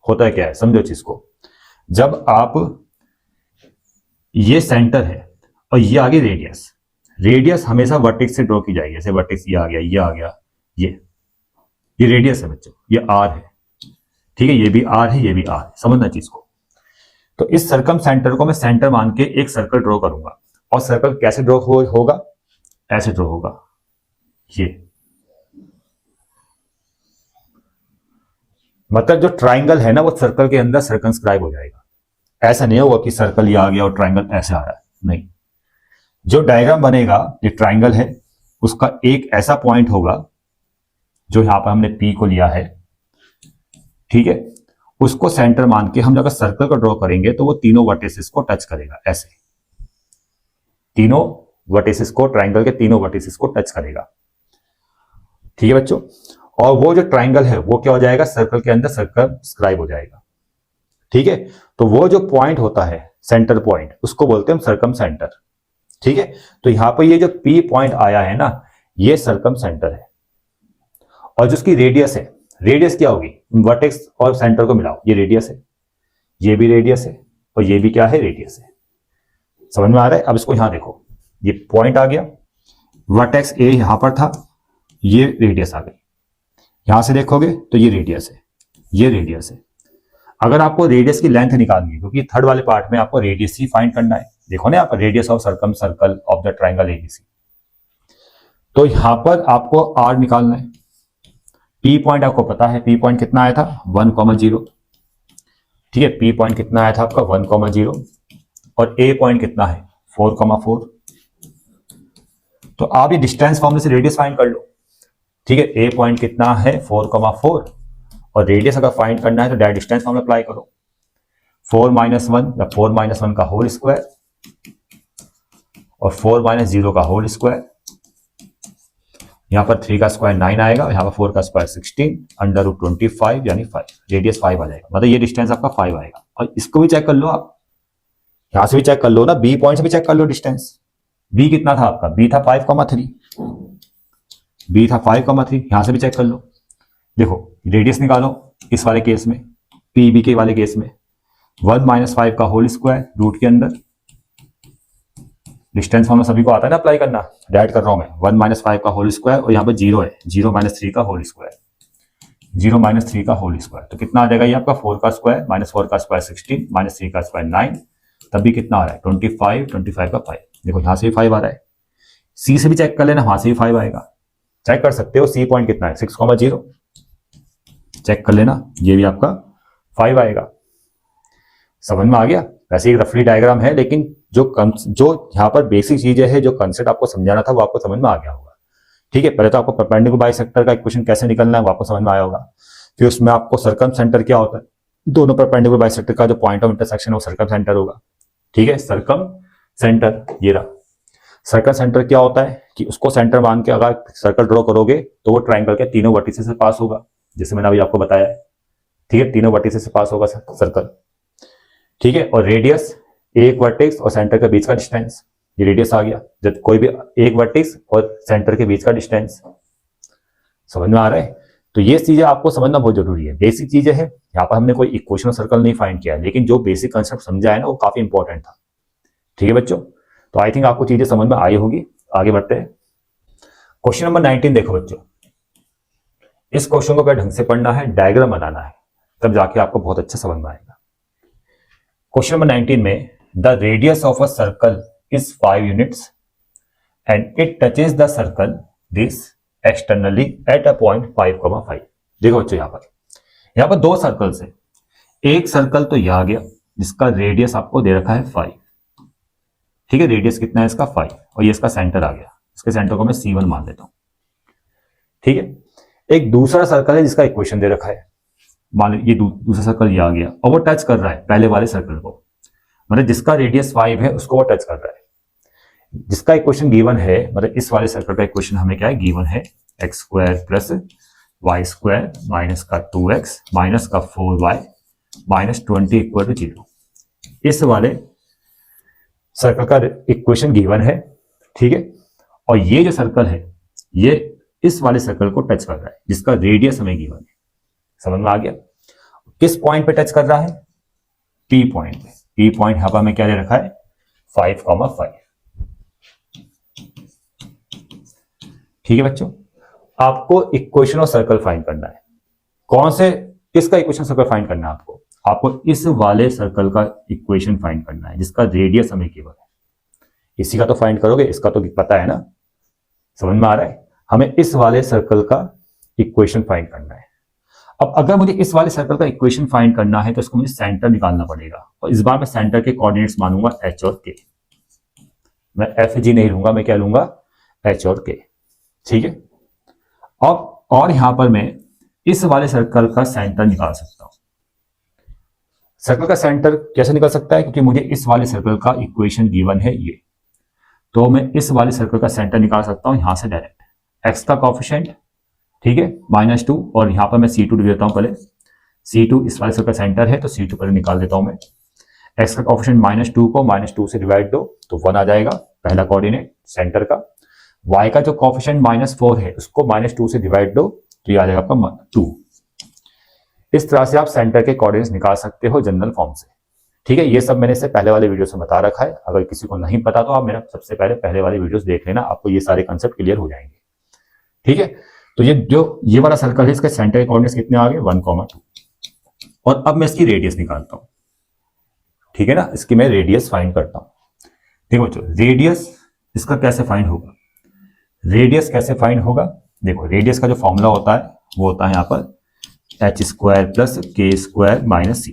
होता है क्या है, समझो चीज को। जब आप, ये सेंटर है और ये आगे रेडियस, रेडियस हमेशा वर्टेक्स से ड्रॉ की जाएगी। जैसे वर्टेक्स ये आ गया, ये आ गया, ये रेडियस है बच्चों, ये आर है। ठीक है, ये भी आर है, ये भी आर है, समझना चीज को। तो इस सर्कम सेंटर को मैं सेंटर मान के एक सर्कल ड्रॉ करूंगा, और सर्कल कैसे ड्रॉ होगा, ऐसे ड्रॉ होगा। ये मतलब जो ट्राइंगल है ना वो सर्कल के अंदर सर्कमस्क्राइब हो जाएगा। ऐसा नहीं होगा कि सर्कल ये आ गया और ट्राइंगल ऐसे आ रहा है, नहीं। जो डायग्राम बनेगा, ये ट्राइंगल है, उसका एक ऐसा पॉइंट होगा जो यहां पर हमने P को लिया है। ठीक है, उसको सेंटर मान के हम जब सर्कल को ड्रॉ करेंगे तो वो तीनों वर्टिसेस को टच करेगा, ऐसे तीनों वर्टिसेस को, ट्राइंगल के तीनों वर्टिसेस को टच करेगा। ठीक है बच्चों, और वो जो ट्राइंगल है वो क्या हो जाएगा, सर्कल के अंदर सर्कमस्क्राइब हो जाएगा। ठीक है, तो वो जो पॉइंट होता है सेंटर पॉइंट, उसको बोलते हैं हम सर्कम सेंटर। ठीक है, तो यहां पर ये जो P पॉइंट आया है ना, ये सर्कम सेंटर है। और जिसकी रेडियस है, रेडियस क्या होगी, वर्टेक्स और सेंटर को मिलाओ, ये रेडियस है, ये भी रेडियस है, और ये भी क्या है, रेडियस है। समझ में आ रहा है। अब इसको यहां देखो, ये पॉइंट आ गया, वर्टेक्स ए यहां पर था, ये रेडियस आ गई। यहां से देखोगे तो ये रेडियस है, ये रेडियस है। अगर आपको रेडियस की लेंथ निकालनी है, क्योंकि थर्ड वाले पार्ट में आपको रेडियस ही फाइंड करना है, देखो ना यहाँ पर radius of circum circle of the triangle ABC, तो यहां पर आपको आर निकालना है। P पॉइंट आपको पता है, P पॉइंट कितना आया था, 1,0। ठीक है, P पॉइंट कितना आया था आपका 1,0, और A पॉइंट कितना है 4,4। तो आप ये डिस्टेंस फॉर्मूले से रेडियस फाइंड कर लो। ठीक है, A पॉइंट कितना है 4,4, और रेडियस अगर फाइंड करना है तो डायरेक्ट डिस्टेंस फॉर्मूला अप्लाई करो, 4 - 1 या 4 - 1 का होल स्क्वायर और 4 - 0 का होल स्क्वायर। यहां पर 3 का स्क्वायर 9 आएगा, यहां पर 4 का स्क्वायर 16, √25 यानी 5, रेडियस 5 आ जाएगा, मतलब ये डिस्टेंस आपका 5 आएगा। और इसको भी चेक कर लो आप, यहां से भी चेक कर लो ना, बी पॉइंट से भी चेक कर लो डिस्टेंस। बी कितना था आपका, बी था 5,3, बी था 5,3, यहां से भी चेक कर लो। देखो रेडियस निकालो इस वाले केस में, पी बी के वाले केस में 1 - 5 का होल स्क्वायर रूट के अंदर, डिस्टेंस फॉर्मूला सभी को आता है ना अप्लाई करना, डायरेक्ट कर रहा हूं मैं, 1 - 5 का होल स्क्वायर और यहाँ पर 0 है, 0 - 3 का होल स्क्वायर, 0 - 3 का होल स्क्वायर, तो कितना आ जाएगा ये आपका 4 का स्क्वायर -4 का स्क्वायर 16 -3 का स्क्वायर 9, तब भी कितना आ रहा है 25, 25 का 5। देखो यहां से भी 5 आ रहा है, सी से भी चेक कर लेना, वहां से भी 5 आएगा, चेक कर सकते हो। सी पॉइंट कितना है 6,0, चेक कर लेना, ये भी आपका 5 आएगा। समझ में आ गया। वैसे एक रफली डायग्राम है, लेकिन जो यहाँ पर बेसिक चीजें है, जो कंसेप्ट आपको समझाना था वो आपको समझ में आ गया होगा। ठीक है, पहले तो आपको परपेंडिकुलर बाइसेक्टर का इक्वेशन कैसे निकलना है वो आपको समझ में आया होगा। फिर उसमें आपको सर्कम सेंटर क्या होता है, दोनों परपेंडिकुलर बाइसेक्टर का जो पॉइंट ऑफ इंटरसेक्शन है वो सर्कम सेंटर होगा। ठीक है, सर्कम सेंटर ये रहा। सर्कल सेंटर क्या होता है कि उसको सेंटर मान के अगर सर्कल ड्रॉ करोगे तो वो ट्रायंगल के तीनों वर्टिसेस से पास होगा, जैसे मैंने अभी आपको बताया। ठीक है, तीनों वर्टिसेस से पास होगा सर्कल। ठीक है, और रेडियस एक वर्टेक्स और सेंटर के बीच का डिस्टेंस, ये रेडियस आ गया। जब कोई भी एक वर्टेक्स और सेंटर के बीच का डिस्टेंस, समझ में आ रहा है। तो ये चीजें आपको समझना बहुत जरूरी है, बेसिक चीजें हैं। यहाँ पर हमने कोई इक्वेशन सर्कल नहीं फाइंड किया है, लेकिन जो बेसिक कंसेप्ट समझा है ना वो काफी इंपॉर्टेंट था। ठीक है बच्चों, तो आई थिंक आपको चीजें समझ में आई होगी। आगे बढ़ते हैं। क्वेश्चन नंबर 19 देखो बच्चों, इस क्वेश्चन को अगर ढंग से पढ़ना है, डायग्राम बनाना है, तब जाके आपको बहुत अच्छा समझ में आएगा। क्वेश्चन नंबर 19 में the radius of a circle is 5 units and it touches the circle this externally at a point 5,5। देखो बच्चों, यहाँ पर दो सर्कल्स है। एक सर्कल तो यह आ गया जिसका रेडियस आपको दे रखा है 5। ठीक है, रेडियस कितना है इसका 5, और ये इसका सेंटर आ गया, इसके सेंटर को मैं C1 मान लेता हूं। ठीक है, एक दूसरा सर्कल है जिसका इक्वेशन दे रखा है, मान लो ये दूसरा सर्कल ये आ गया और वो टच कर रहा है पहले वाले सर्कल को, मतलब जिसका रेडियस 5 है उसको वो टच कर रहा है। जिसका इक्वेशन गिवन है, मतलब इस वाले सर्कल का इक्वेशन हमें क्या है गिवन है, x² + y² माइनस का 2x माइनस का 4y माइनस 20 = 0। इस वाले सर्कल का इक्वेशन गिवन है। ठीक है, और ये जो सर्कल है ये इस वाले सर्कल को टच कर रहा है जिसका रेडियस हमें गिवन है। समझ में आ गया। किस पॉइंट पे टच कर रहा है, P पॉइंट पे। P पॉइंट यहां पर हमें क्या दे रखा है 5,5। ठीक है बच्चों, आपको इक्वेशन ऑफ सर्कल फाइंड करना है। कौन से, किसका इक्वेशन सर्कल फाइंड करना है आपको इस वाले सर्कल का इक्वेशन फाइंड करना है जिसका रेडियस हमें गिवन है। इसी का तो फाइंड करोगे, इसका तो पता है ना। समझ में आ रहा है। हमें इस वाले सर्कल का इक्वेशन फाइंड करना है। अब अगर मुझे इस वाले सर्कल का इक्वेशन फाइंड करना है तो इसको मुझे सेंटर निकालना पड़ेगा, और इस बार मैं सेंटर के कोऑर्डिनेट्स मानूंगा h और k। मैं f g नहीं लूंगा, मैं क्या लूंगा h और k। ठीक है, अब और यहां पर मैं इस वाले सर्कल का सेंटर निकाल सकता हूं। सर्कल का सेंटर कैसे निकल सकता है, क्योंकि मुझे इस वाले सर्कल का इक्वेशन गिवन है ये, तो मैं इस वाले सर्कल का सेंटर निकाल सकता हूं यहां से डायरेक्ट। x का कोएफिशिएंट, ठीक है -2, और यहां पर मैं C2 लिख देता हूं पहले। C2 इस वाले सर्कल का सेंटर है तो C2 पहले निकाल देता हूं मैं। x का कोएफिशिएंट -2 को -2 से डिवाइड दो तो 1 आ जाएगा, पहला कोऑर्डिनेट सेंटर का। y का जो कोएफिशिएंट -4 है उसको -2 से डिवाइड दो तो ये आ जाएगा आपका 2। इस तरह से आप सेंटर के कोऑर्डिनेट्स निकाल सकते हो जनरल फॉर्म से। ठीक है, ये सब मैंने इससे पहले वाले वीडियो में बता रखा है। अगर किसी को नहीं पता तो आप मेरा सबसे पहले वाले वीडियोस देख लेना, आपको ये सारे कंसेप्ट क्लियर हो जाएंगे। ठीक है, तो ये वाला सर्कल है, इसके सेंटर के कोऑर्डिनेट्स कितने आ गए 1,2। और अब मैं इसकी रेडियस निकालता हूं। ठीक है ना, इसकी मैं रेडियस फाइंड करता हूं। देखो बच्चों, रेडियस इसका कैसे फाइंड होगा, रेडियस कैसे फाइंड होगा, देखो रेडियस का जो फॉर्मूला होता है वो होता है यहाँ पर h² + k² - c।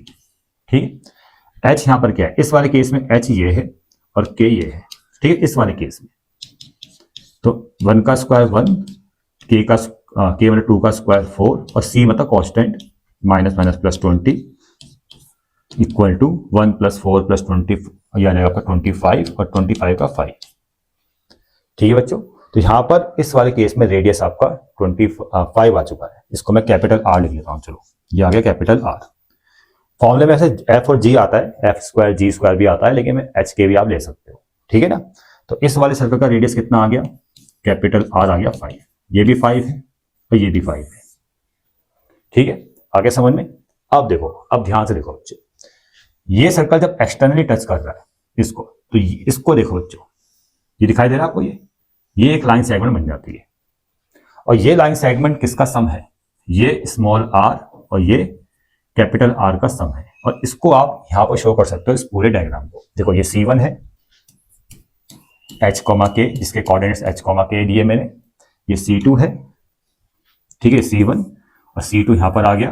ठीक, h यहां पर क्या है, इस वाले केस में h ये है और k ये है। ठीक है, इस वाले केस में तो 1 का स्क्वायर 1, k मतलब 2 का स्क्वायर 4, और c मतलब कांस्टेंट -+20 इक्वल टू 1 + 4 + 20, यह आ जाएगा आपका 25 और 25 का 5। ठीक है बच्चों, तो यहां पर इस वाले केस में रेडियस आपका 25 आ चुका है। इसको मैं कैपिटल R लिख लेता हूं। चलो, ये आ गया कैपिटल R। फॉर्मूले में ऐसे f और g आता है, f² g² भी आता है, लेकिन मैं h k भी आप ले सकते हो। ठीक है ना, तो इस वाले सर्कल का रेडियस कितना आ गया, कैपिटल आर आ गया 5, ये भी 5 है और ये भी 5 है। ठीक है, आगे समझ में। अब देखो, अब ध्यान से देखो बच्चों, ये सर्कल जब एक्सटर्नली टच कर रहा है इसको, तो इसको देखो बच्चों, ये दिखाई दे रहा है आपको, ये एक लाइन सेगमेंट बन जाती है। और ये लाइन सेगमेंट किसका सम है, ये स्मॉल आर और ये कैपिटल आर का सम है। और इसको आप यहां पर शो कर सकते हो इस पूरे डायग्राम को। देखो ये C1 है, H, K, जिसके कोऑर्डिनेट्स H, K दिए मैंने, ये C2 है, ठीक है, C1 और C2 यहां पर आ गया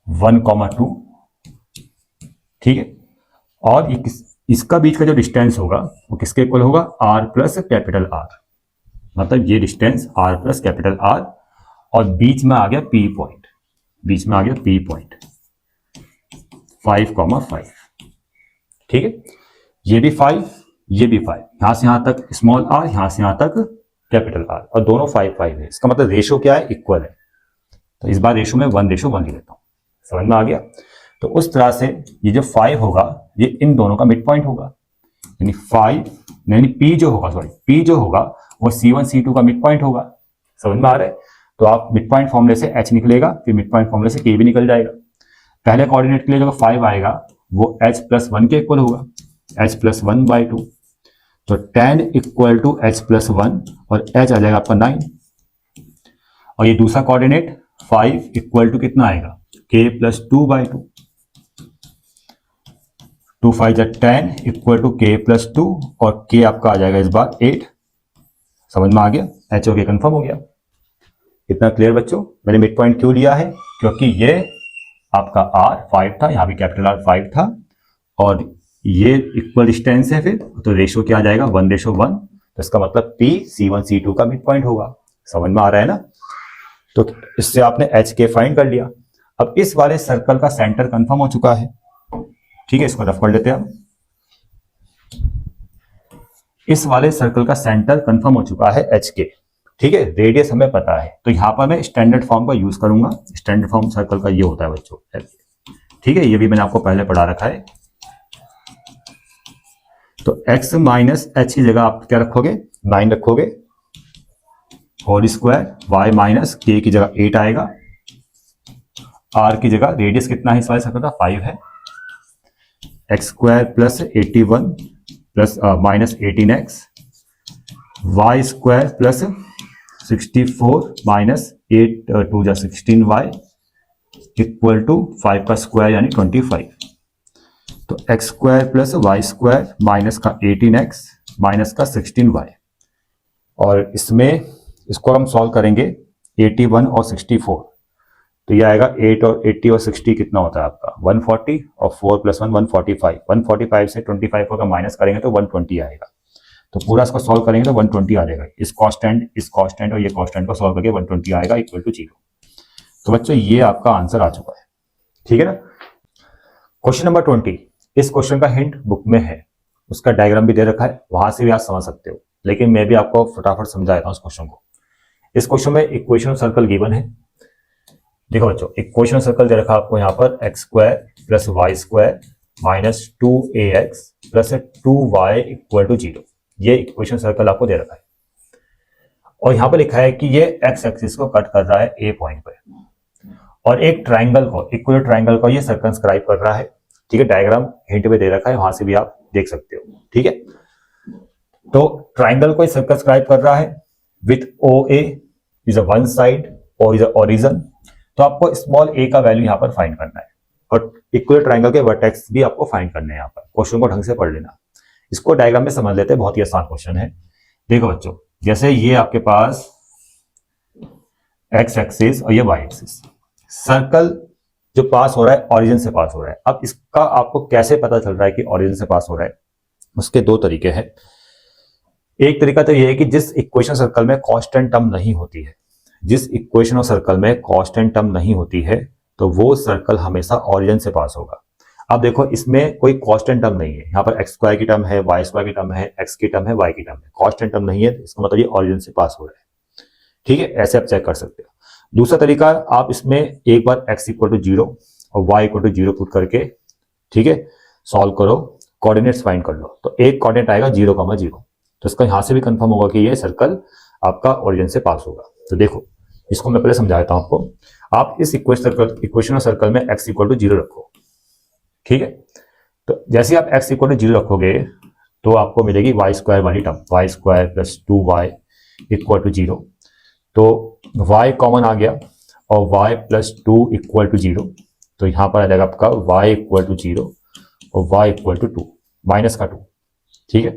1, 2, ठीक है। और ये इसका बीच का जो डिस्टेंस होगा वो किसके इक्वल होगा, R प्लस कैपिटल आर, मतलब ये distance R plus capital R, और बीच में आ गया P पॉइंट, बीच में आ गया P पॉइंट 5, ठीक है। ये भी 5, ये भी 5, यहां से यहां तक स्मॉल r, यहां से यहां तक कैपिटल R, और दोनों 5 है। इसका मतलब रेशो क्या है, इक्वल है। तो इस बार रेशो में 1:1 ही लेता हूं, समझ में आ गया। तो उस तरह से ये जो 5 होगा ये इन दोनों का मिड पॉइंट होगा, यानी 5 यानी P जो होगा, P जो होगा वो C1 C2 का मिड पॉइंट होगा, समझ में आ रहा है। तो आप मिड पॉइंट फॉर्मूले से H निकलेगा, फिर मिड पॉइंट फॉर्मूले से K भी निकल जाएगा। पहले कोऑर्डिनेट के लिए जो 5 आएगा वो H प्लस 1 के इक्वल होगा, H प्लस 1/2, तो tan equal to H plus 1 और H आ जाएगा आपका 9। और ये दूसरा कोऑर्डिनेट 5 इक्वल टू कितना आएगा, K प्लस 2/2, 2 5 जा 10 इक्वल टू K प्लस 2, और K आपका आ जाएगा इस बार 8। समझ में आ गया, H ओके कंफर्म हो गया। इतना क्लियर बच्चों। मैंने मिड पॉइंट क्यों लिया है, क्योंकि ये आपका R 5 था, यहाँ भी कैपिटल R 5 था, और ये इक्वल डिस्टेंस है, फिर तो रेशो क्या आ जाएगा 1:1, तो इसका मतलब P C1 C2 का मिड पॉइंट होगा। समझ में आ रहा है ना। तो इससे आपने HK फाइंड कर लिया। अब इस वाले सर्कल का सेंटर कंफर्म हो चुका है, ठीक है, इसको रफ कर लेते हैं अब। इस वाले सर्कल का सेंटर कंफर्म हो चुका है HK, ठीक है, रेडियस हमें पता है। तो यहां पर मैं स्टैंडर्ड फॉर्म का यूज करूंगा। स्टैंडर्ड फॉर्म सर्कल का ये होता है बच्चों, ठीक है, ये भी मैंने आपको पहले पढ़ा रखा है। तो x माइनस एच की जगह आप क्या रखोगे, 9 रखोगे, होल स्क्वायर, y माइनस के की जगह 8 आएगा, r की जगह रेडियस कितना है इस वाले सर्कल का 5 है, x square plus 81 plus minus 18x, y square plus 64 minus 8 2 जा 16y इक्वल टू 5 का स्क्वायर यानी 25। तो x square plus y square minus का 18x माइनस का 16y, और इसमें इसको हम सॉल्व करेंगे 81 और 64, तो ये आएगा 8 और 80 और 60 कितना होता है आपका 140, और 4 प्लस 1 145, 145 से 25 को अगर माइनस करेंगे तो 120 आएगा। तो पूरा इसको सॉल्व करेंगे तो 120 आ जाएगा। इस कांस्टेंट और ये कांस्टेंट को सॉल्व करके 120 आएगा इक्वल टू 0। तो बच्चों ये आपका आंसर आ चुका है, ठीक है ना। क्वेश्चन नंबर 20, इस क्वेश्चन का हिंट बुक में है, उसका डायग्राम भी दे रखा है, वहां से भी आप समझ सकते हो, लेकिन मैं भी आपको फटाफट समझा देता हूं इस क्वेश्चन को। इस क्वेश्चन में इक्वेशन सर्कल गिवन है। देखो बच्चों, इक्वेशन सर्कल दे रखा है आपको यहाँ पर x square plus y square minus 2ax plus 2y equal to 0, ये इक्वेशन सर्कल आपको दे रखा है। और यहाँ पर लिखा है कि ये एक्स एक्सिस को कट कर रहा है ए पॉइंट पे, और एक ट्राइंगल को, इक्वल ट्राइंगल को ये सर्कमस्क्राइब कर रहा है, ठीक है। डायग्राम हिंट में दे रखा है, वहां से भी आप देख सकते हो, ठीक है। तो ट्राइंगल को सर्कमस्क्राइब कर रहा है with OA is a one side, O is a origin. तो आपको स्मॉल a का वैल्यू यहाँ पर फाइंड करना है, और इक्वल ट्राइंगल के वर्टेक्स भी आपको फाइंड करने हैं। यहाँ पर क्वेश्चन को ढंग से पढ़ लेना। इसको डायग्राम में समझ लेते हैं, बहुत ही आसान क्वेश्चन है। देखो बच्चों, जैसे ये आपके पास एक्स एक्सिस और ये वाई एक्सिस, सर्कल जो पास हो रहा है ऑरिजिन से पास हो रहा है। अब इसका आपको कैसे पता चल रहा है कि ऑरिजिन से पास हो रहा है, उसके दो तरीके हैं। एक तरीका तो ये है कि जिस इक्वेशन सर्कल में कांस्टेंट टर्म नहीं होती है, जिस इक्वेशन और सर्कल में कांस्टेंट टर्म नहीं होती है, तो वो सर्कल हमेशा ऑरिजिन से पास होगा। अब देखो, इसमें कोई कांस्टेंट टर्म नहीं है, यहाँ पर एक्स स्क्वायर की टर्म है, वाई स्क्वायर की टर्म है, एक्स की टर्म है, वाई की टर्म है, कांस्टेंट टर्म नहीं है, इसका मतलब ये ऑरिजिन से पास हो रहा है, ठीक है। ऐसे आप चेक कर सकते हो। दूसरा तरीका, आप इसमें एक बार x इक्वल टू 0 और y इक्वल टू 0 पुट करके, ठीक है, सॉल्व करो, कोऑर्डिनेट्स फाइंड कर लो। तो एक कोऑर्डिनेट आएगा 0,0, तो इसका यहां से भी कंफर्म होगा कि ये सर्कल आपका ओरिजिन से पास होगा। तो देखो इसको मैं पहले समझा देता हूं आपको। आप इस इक्वेशन ऑफ सर्कल में x इक्वल टू 0 रखो, ठीक है। तो जैसे आप x इक्वल टू 0 रखोगे तो आपको मिलेगी वाई स्क्वायर वाली term, y square plus 2y equal to 0। तो y कॉमन आ गया और y प्लस 2 इक्वल टू 0, तो यहां पर आ जाएगा आपका y इक्वल टू 0 और y इक्वल टू 2, माइनस का 2, ठीक है।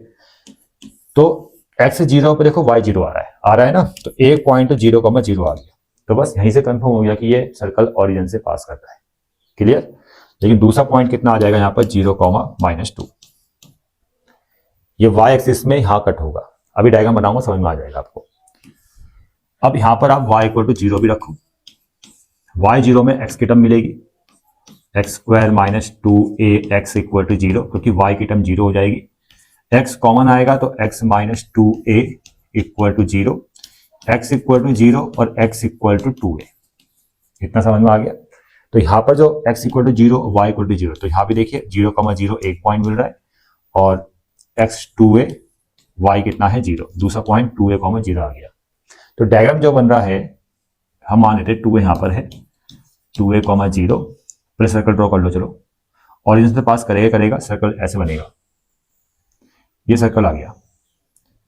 तो x 0 पे देखो y 0 आ रहा है ना, तो एक पॉइंट 0,0 आ गया। तो बस यहीं से कंफर्म हो गया कि ये सर्कल ओरिजिन से पास करता है। क्लियर। लेकिन दूसरा पॉइंट कितना आ जाएगा यहाँ पर 0,-2, ये y एक्सिस में यहां कट होगा। अभी डायग्राम बनाऊंगा समझ में आ जाएगा आपको। अब यहां पर आप y इक्वल टू 0 भी रखो, y 0 में x की टर्म मिलेगी x square minus 2ax equal to 0, क्योंकि y की टर्म 0 हो जाएगी। x कॉमन आएगा तो x minus 2a equal to 0, x equal to 0 और x इक्वल टू 2a। इतना समझ में आ गया। तो यहाँ पर जो x equal to 0 y equal to 0, तो यहाँ भी देखिए 0,0 एक पॉइंट मिल रहा है और x 2a y कितना है 0, दूसरा पॉइंट 2a,0 आ गया। तो डायग्राम जो बन रहा है हम मान लेते 2a यहाँ पर है, 2a,0 प्लस सर्कल ड्रॉ कर लो। चलो ओरिजिन से पास करेगा सर्कल ऐसे बनेगा, ये सर्कल आ गया,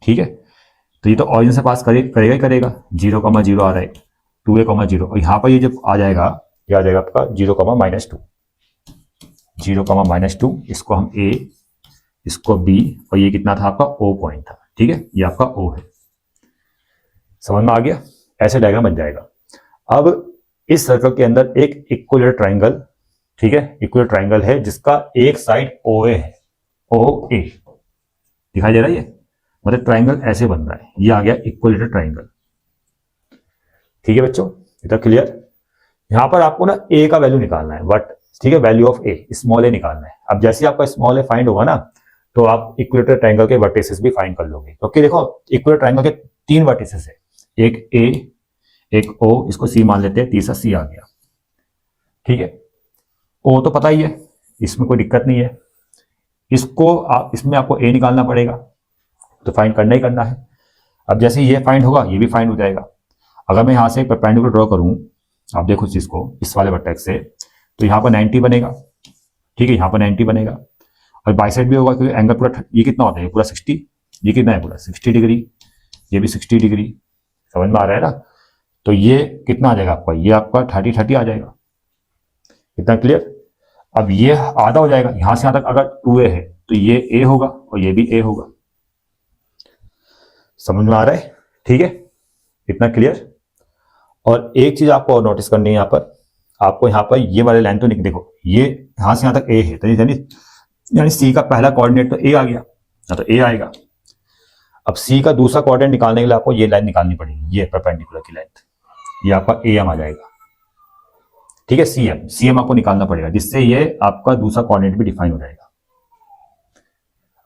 ठीक है। तो ये तो ओरिजिन से पास करेगा ही करेगा, 0,0 आ रहा है, 2a,0 और यहाँ पर ये जब आ जाएगा, ये आ जाएगा आपका 0,-2, 0,-2, इसको हम a, इसको b, और ये कितना था आपका o पॉइंट था, ठीक है, ये आपका o है। समझ में आ गया। ऐसे डायग्राम बन जाएगा। अब इस सर्कल के अंदर एक इक्विलेटरल ट्राइंगल, ठीक है, इक्विलेटरल ट्राइंगल है जिसका एक साइड OA है, OA दिखाई दे रहा है, ये मतलब ट्राइंगल ऐसे बन रहा है, ये आ गया इक्विलेटरल ट्राइंगल, ठीक है बच्चों, इतना क्लियर। यहां पर आपको ना a का वैल्यू निकालना है, बट ठीक है, value of a, small a निकालना है। अब जैसे आपका स्मॉल a फाइंड होगा ना, तो आप इक्विलेटरल ट्राइंगल के वर्टिसेस भी फाइंड कर लोगे, क्योंकि देखो इक्विलेटरल ट्राइंगल के 3 वर्टिसेस है, एक a, एक o, इसको c मान लेते हैं, तीसरा c आ गया, ठीक है। o तो पता ही है, इसमें कोई दिक्कत नहीं है, इसमें आपको a निकालना पड़ेगा, तो फाइंड करना ही करना है। अब जैसे ये फाइंड होगा ये भी फाइंड हो जाएगा। अगर मैं यहां से परपेंडिकुलर ड्रॉ करूं, आप देखो इस चीज को, इस वाले वर्टेक्स से, तो यहाँ पर 90 बनेगा, ठीक है, यहाँ पर 90 बनेगा, और बाई साइड भी होगा, क्योंकि एंगल पूरा, ये कितना होता है, पूरा 60, ये कितना है पूरा 60 डिग्री, ये भी 60 डिग्री, समझ में आ रहा है ना। तो ये कितना आ जाएगा आपका, ये आपका 30 आ जाएगा, इतना क्लियर। अब ये आधा हो जाएगा, यहां से यहां तक अगर 2a है तो ये a होगा और ये भी a होगा, समझ में आ रहा है, ठीक है, इतना क्लियर। और एक चीज आपको और नोटिस करनी है, यहाँ पर आपको यहाँ पर ये वाले लाइन तो नहीं, देखो ये यहां से यहां तक a है, तो यानी c का पहला कोऑर्डिनेट तो a आ गया, तो a आएगा। अब c का दूसरा कोऑर्डिनेट निकालने के लिए आपको ये लाइन निकालनी पड़ेगी, ये परपेंडिकुलर की लेंथ, ये आपका am आ जाएगा, ठीक है, cm आपको निकालना पड़ेगा, जिससे ये आपका दूसरा कोऑर्डिनेट भी डिफाइन हो जाएगा।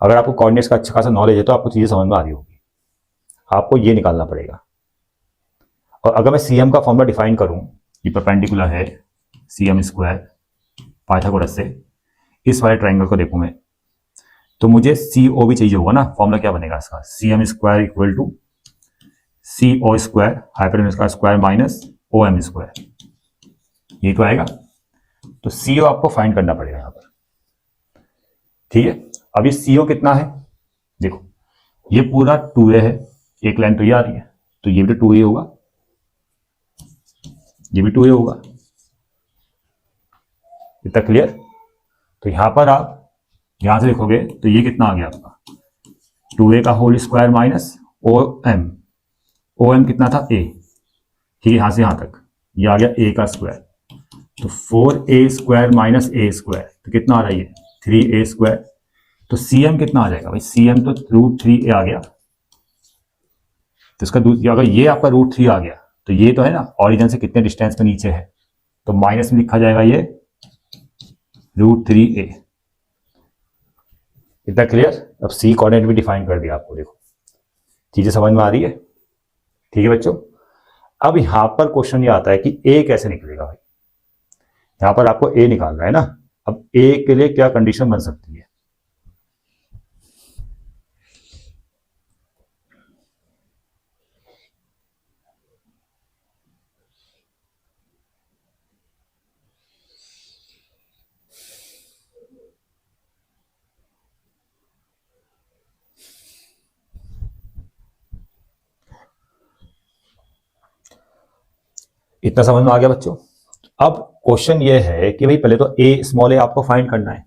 अगर आपको कोऑर्डिनेट्स का अच्छा खासा नॉलेज है तो आपको चीजें समझ में आ रही होगी। आपको ये निकालना पड़ेगा। और अगर मैं cm का फॉर्मूला डिफाइन करूं, ये परपेंडिकुलर है cm स्क्वायर पाइथागोरस से, इस वाले ट्राइंगल को देखूं मैं, तो मुझे CO भी चाहिए होगा ना। फॉर्मूला क्या बनेगा इसका, cm square equal to CO square hypotenuse का स्क्वायर माइनस OM स्क्वायर, ये तो आएगा। तो CO आपको फाइंड करना पड़ेगा यहां पर, ठीक है। अब ये CO कितना है, देखो ये पूरा 2a है, एक लाइन तो ये आ रही है, तो ये भी तो 2a होगा, ये भी 2a होगा, इतना क्लियर। तो यहां पर आप यहां से देखोगे तो ये कितना आ गया आपका 2a का होल स्क्वायर माइनस OM कितना था a, ठीक है, यहां से यहां तक ये आ गया a का स्क्वायर, तो 4a square minus a square, तो कितना आ रहा है ये 3a स्क्वायर। तो cm कितना आ जाएगा भाई, cm तो √3a आ गया, तो इसका अगर ये आपका √3 आ गया तो ये तो है ना ओरिजिन से कितने डिस्टेंस पे नीचे है, तो माइनस में लिखा जाएगा ये √3a, इतना क्लियर। अब c कोऑर्डिनेट भी डिफाइन कर दिया आपको, देखो चीजें समझ में आ रही है, ठीक है बच्चों। अब यहां पर क्वेश्चन ये आता है कि a कैसे निकलेगा भाई, यहां पर आपको a निकालना है ना। अब a के लिए क्या कंडीशन बन सकती है, इतना समझ में आ गया बच्चों। अब क्वेश्चन ये है कि भाई पहले तो ए स्मॉल ए आपको फाइंड करना है।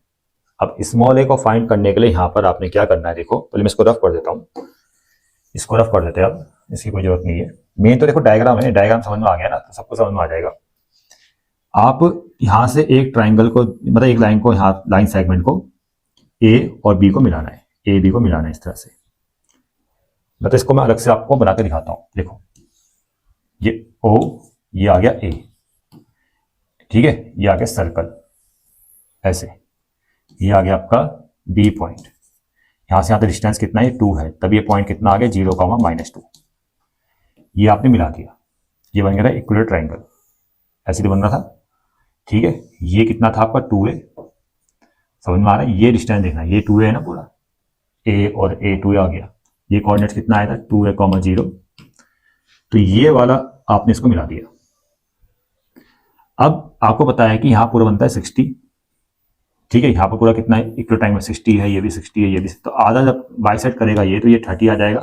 अब स्मॉल ए को फाइंड करने के लिए यहां पर आपने क्या करना है, देखो पहले मैं इसको रफ कर देता हूं, इसको रफ कर देते हैं। अब इसकी कोई जरूरत नहीं है, मेन तो देखो डायग्राम है, डायग्राम समझ में आ गया ना, तो सबको समझ में आ जाएगा। आप यहां से एक ट्राइंगल को, मतलब एक लाइन को, यहां लाइन सेगमेंट को ए और बी को मिलाना है, ए बी को मिलाना है इस तरह से। मतलब इसको मैं अलग से आपको बना के दिखाता हूं। देखो ये ओ, ये आ गया ए, ठीक है, ये आ गया सर्कल ऐसे, ये आ गया आपका बी पॉइंट। यहां से यहां तक डिस्टेंस कितना है, 2 है, तब ये पॉइंट कितना आ गया, 0,-2। ये आपने मिला दिया, ये बन गया था इक्विलेटरल ट्राइंगल, ऐसे तो बन रहा था, ठीक है। ये कितना था आपका, 2 है, समझ में आ रहा है। ये डिस्टेंस देखना, ये 2 है ना पूरा, ए और ए 2 आ गया। ये कोऑर्डिनेट्स कितना आया था, 2 है, 0। तो ये वाला आपने इसको मिला दिया। अब आपको पता है कि यहां पूरा बनता है 60, ठीक है। यहां पर पूरा कितना है, इक्वल ट्राइंगल 60 है, ये भी 60 है, ये भी, तो आधा जब बाइसेक्ट करेगा ये, तो ये 30 आ जाएगा,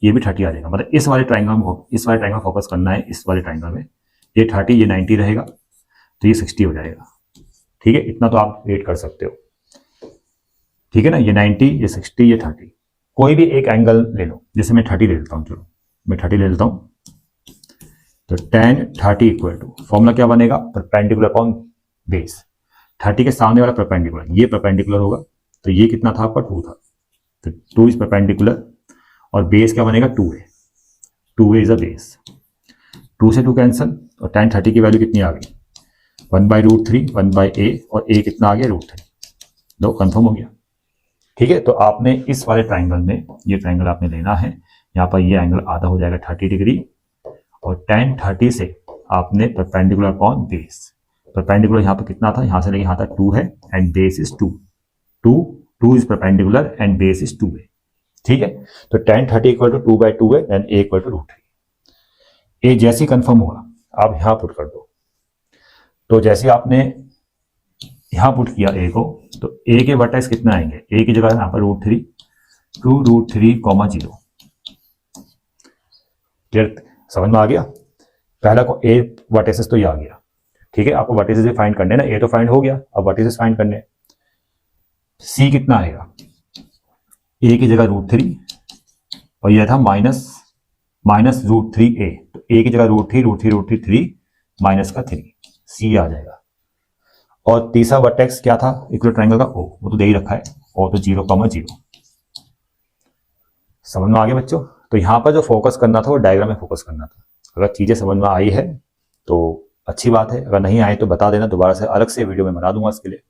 ये भी 30 आ जाएगा। मतलब इस वाले ट्राइंगल में, इस वाले ट्राइंगल फोकस करना है, इस वाले ट्राइंगल में ये 30, ये 90 रहेगा, तो ये 60 हो जाएगा, ठीक है। इतना तो आप वेट कर सकते हो, ठीक है ना। ये 90, ये 60, ये 30, कोई भी एक एंगल ले लो, जैसे मैं 30 ले लेता हूँ, चलो मैं 30 ले लेता हूँ। तो tan 30 इक्वल टू, फॉर्मूला क्या बनेगा, परपेंडिकुलर अपॉन बेस। 30 के सामने वाला परपेंडिकुलर, ये परपेंडिकुलर होगा, तो ये कितना था आपका, 2 था, तो 2 इज परपेंडिकुलर, और बेस क्या बनेगा, 2 है, 2 इज अ बेस। 2 से 2 कैंसिल, और tan 30 की वैल्यू कितनी आ गई, 1/√3, 1/a, और a कितना आ गया, √3। दो कंफर्म हो गया, ठीक है। तो आपने इस वाले ट्राइंगल में, ये ट्राइंगल आपने लेना है, यहाँ पर ये एंगल आधा हो जाएगा 30 डिग्री, और tan 30 से आपने परपेंडिकुलर अपॉन बेस, परपेंडिकुलर यहाँ पर कितना था, यहाँ से लेके यहाँ तक 2 है, and base is 2 is perpendicular and base is 2 है, ठीक है। तो tan 30 इक्वल टू 2/2 है, एंड a इक्वल टू √3। ए जैसे कंफर्म हुआ, आप यहाँ पुट कर दो। तो जैसे आपने यहाँ पुट किया a को, तो a के वर्टेक्स कितना आएंगे, a की जगह यहाँ पर √3, 2√3,0। क्लियर, समझ में आ गया। पहला को a वर्टेक्सेस तो ये आ गया, ठीक है। आपको वर्टेक्सेस भी फाइंड करने ना, a तो फाइंड हो गया, अब वर्टेक्सेस फाइंड करने। c कितना आएगा, a की जगह √3, और यह था -√3a, तो a की जगह √3, 3 माइनस का 3, c आ जाएगा। और तीसरा वर्टेक्स क्या था इक्विलेटरल ट्रायंगल का, o, वो तो दे ही रखा है, o तो 0,0। समझ में आ गया बच्चों। तो यहां पर जो फोकस करना था वो डायग्राम में फोकस करना था। अगर चीजें समझ में आई है तो अच्छी बात है, अगर नहीं आई तो बता देना, दोबारा से अलग से वीडियो में बना दूंगा इसके लिए।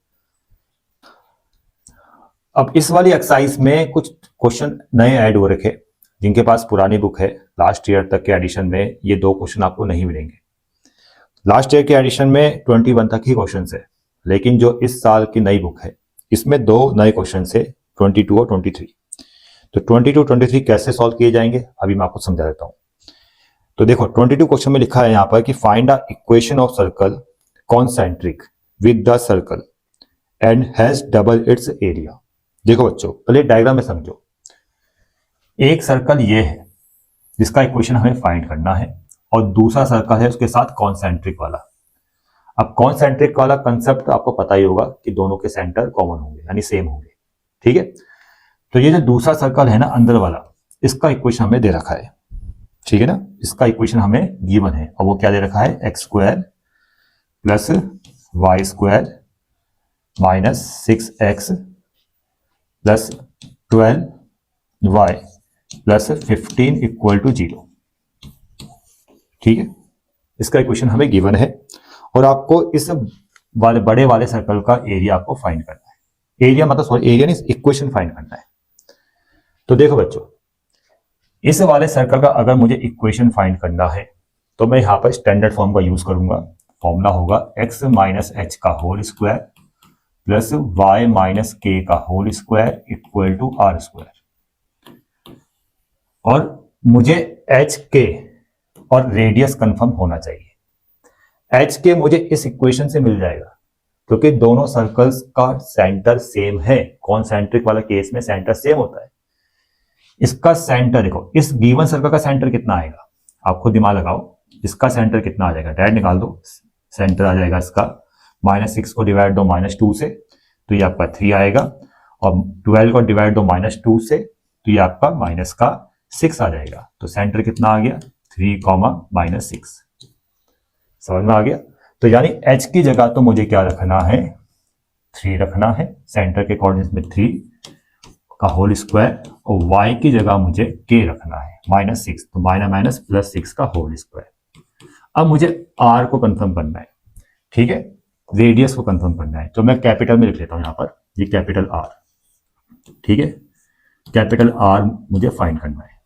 अब इस वाली एक्सरसाइज में कुछ क्वेश्चन नए ऐड हो रखे, जिनके पास पुरानी बुक है, लास्ट ईयर तक के एडिशन में ये 2 क्वेश्चन आपको नहीं मिलेंगे। लास्ट ईयर के एडिशन में 21 तक ही क्वेश्चन है, लेकिन जो इस साल की नई बुक है इसमें 2 नए क्वेश्चन है, 22 और 23। तो 22, 23 कैसे सॉल्व किए जाएंगे अभी मैं आपको समझा देता हूं। तो देखो 22 क्वेश्चन में लिखा है यहां पर कि find the equation of circle concentric with the circle and has double it's area. देखो बच्चों पहले डायग्राम में समझो, एक सर्कल ये है जिसका इक्वेशन हमें फाइंड करना है, और दूसरा सर्कल है उसके साथ कॉन्सेंट्रिक वाला। अब कॉन्सेंट्रिक वाला कंसेप्ट आपको पता ही होगा कि दोनों के सेंटर कॉमन होंगे, यानी सेम होंगे, ठीक है। तो ये जो दूसरा सर्कल है ना अंदर वाला, इसका इक्वेशन हमें दे रखा है, ठीक है ना। इसका इक्वेशन हमें गिवन है, और वो क्या दे रखा है, x² plus y² minus 6x plus 12y plus 15 equal to 0, ठीक है। इसका इक्वेशन हमें गिवन है, और आपको इस वाले बड़े वाले सर्कल का एरिया आपको फाइंड करना है। एरिया मतलब सॉरी एरिया नहीं, इक्वेशन फाइंड करना है। तो देखो बच्चों, इस वाले सर्कल का अगर मुझे इक्वेशन फाइंड करना है तो मैं यहां पर स्टैंडर्ड फॉर्म का यूज करूंगा। फॉर्मूला होगा x माइनस एच का whole square plus y minus k का whole square equal to r²। और मुझे एच के और रेडियस कंफर्म होना चाहिए। एच के मुझे इस इक्वेशन से मिल जाएगा, क्योंकि दोनों सर्कल्स का सेंटर सेम है। कॉन्सेंट्रिक वाला केस में सेंटर सेम होता है। इसका सेंटर देखो, इस गिवन सर्कल का सेंटर कितना आएगा, आप खुद दिमाग लगाओ। इसका सेंटर कितना आ जाएगा, डायरेक्ट निकाल दो। सेंटर आ जाएगा इसका -6 को डिवाइड दो -2 से तो ये आपका 3 आएगा, और 12 को डिवाइड दो -2 से तो ये आपका -6 आ जाएगा। तो सेंटर कितना आ गया, 3, -6। समझ में आ गया। तो यानी h की जगह तो मुझे क्या रखना है, 3 रखना है, सेंटर के कोऑर्डिनेट्स में 3 का होल स्क्वायर, और y की जगह मुझे k रखना है -6, तो -+6 का होल स्क्वायर। अब मुझे r को कंफर्म करना है, ठीक है, रेडियस को कंफर्म करना है। तो मैं कैपिटल में लिख लेता हूं यहां पर, ये कैपिटल R, ठीक है, कैपिटल R मुझे फाइंड करना है।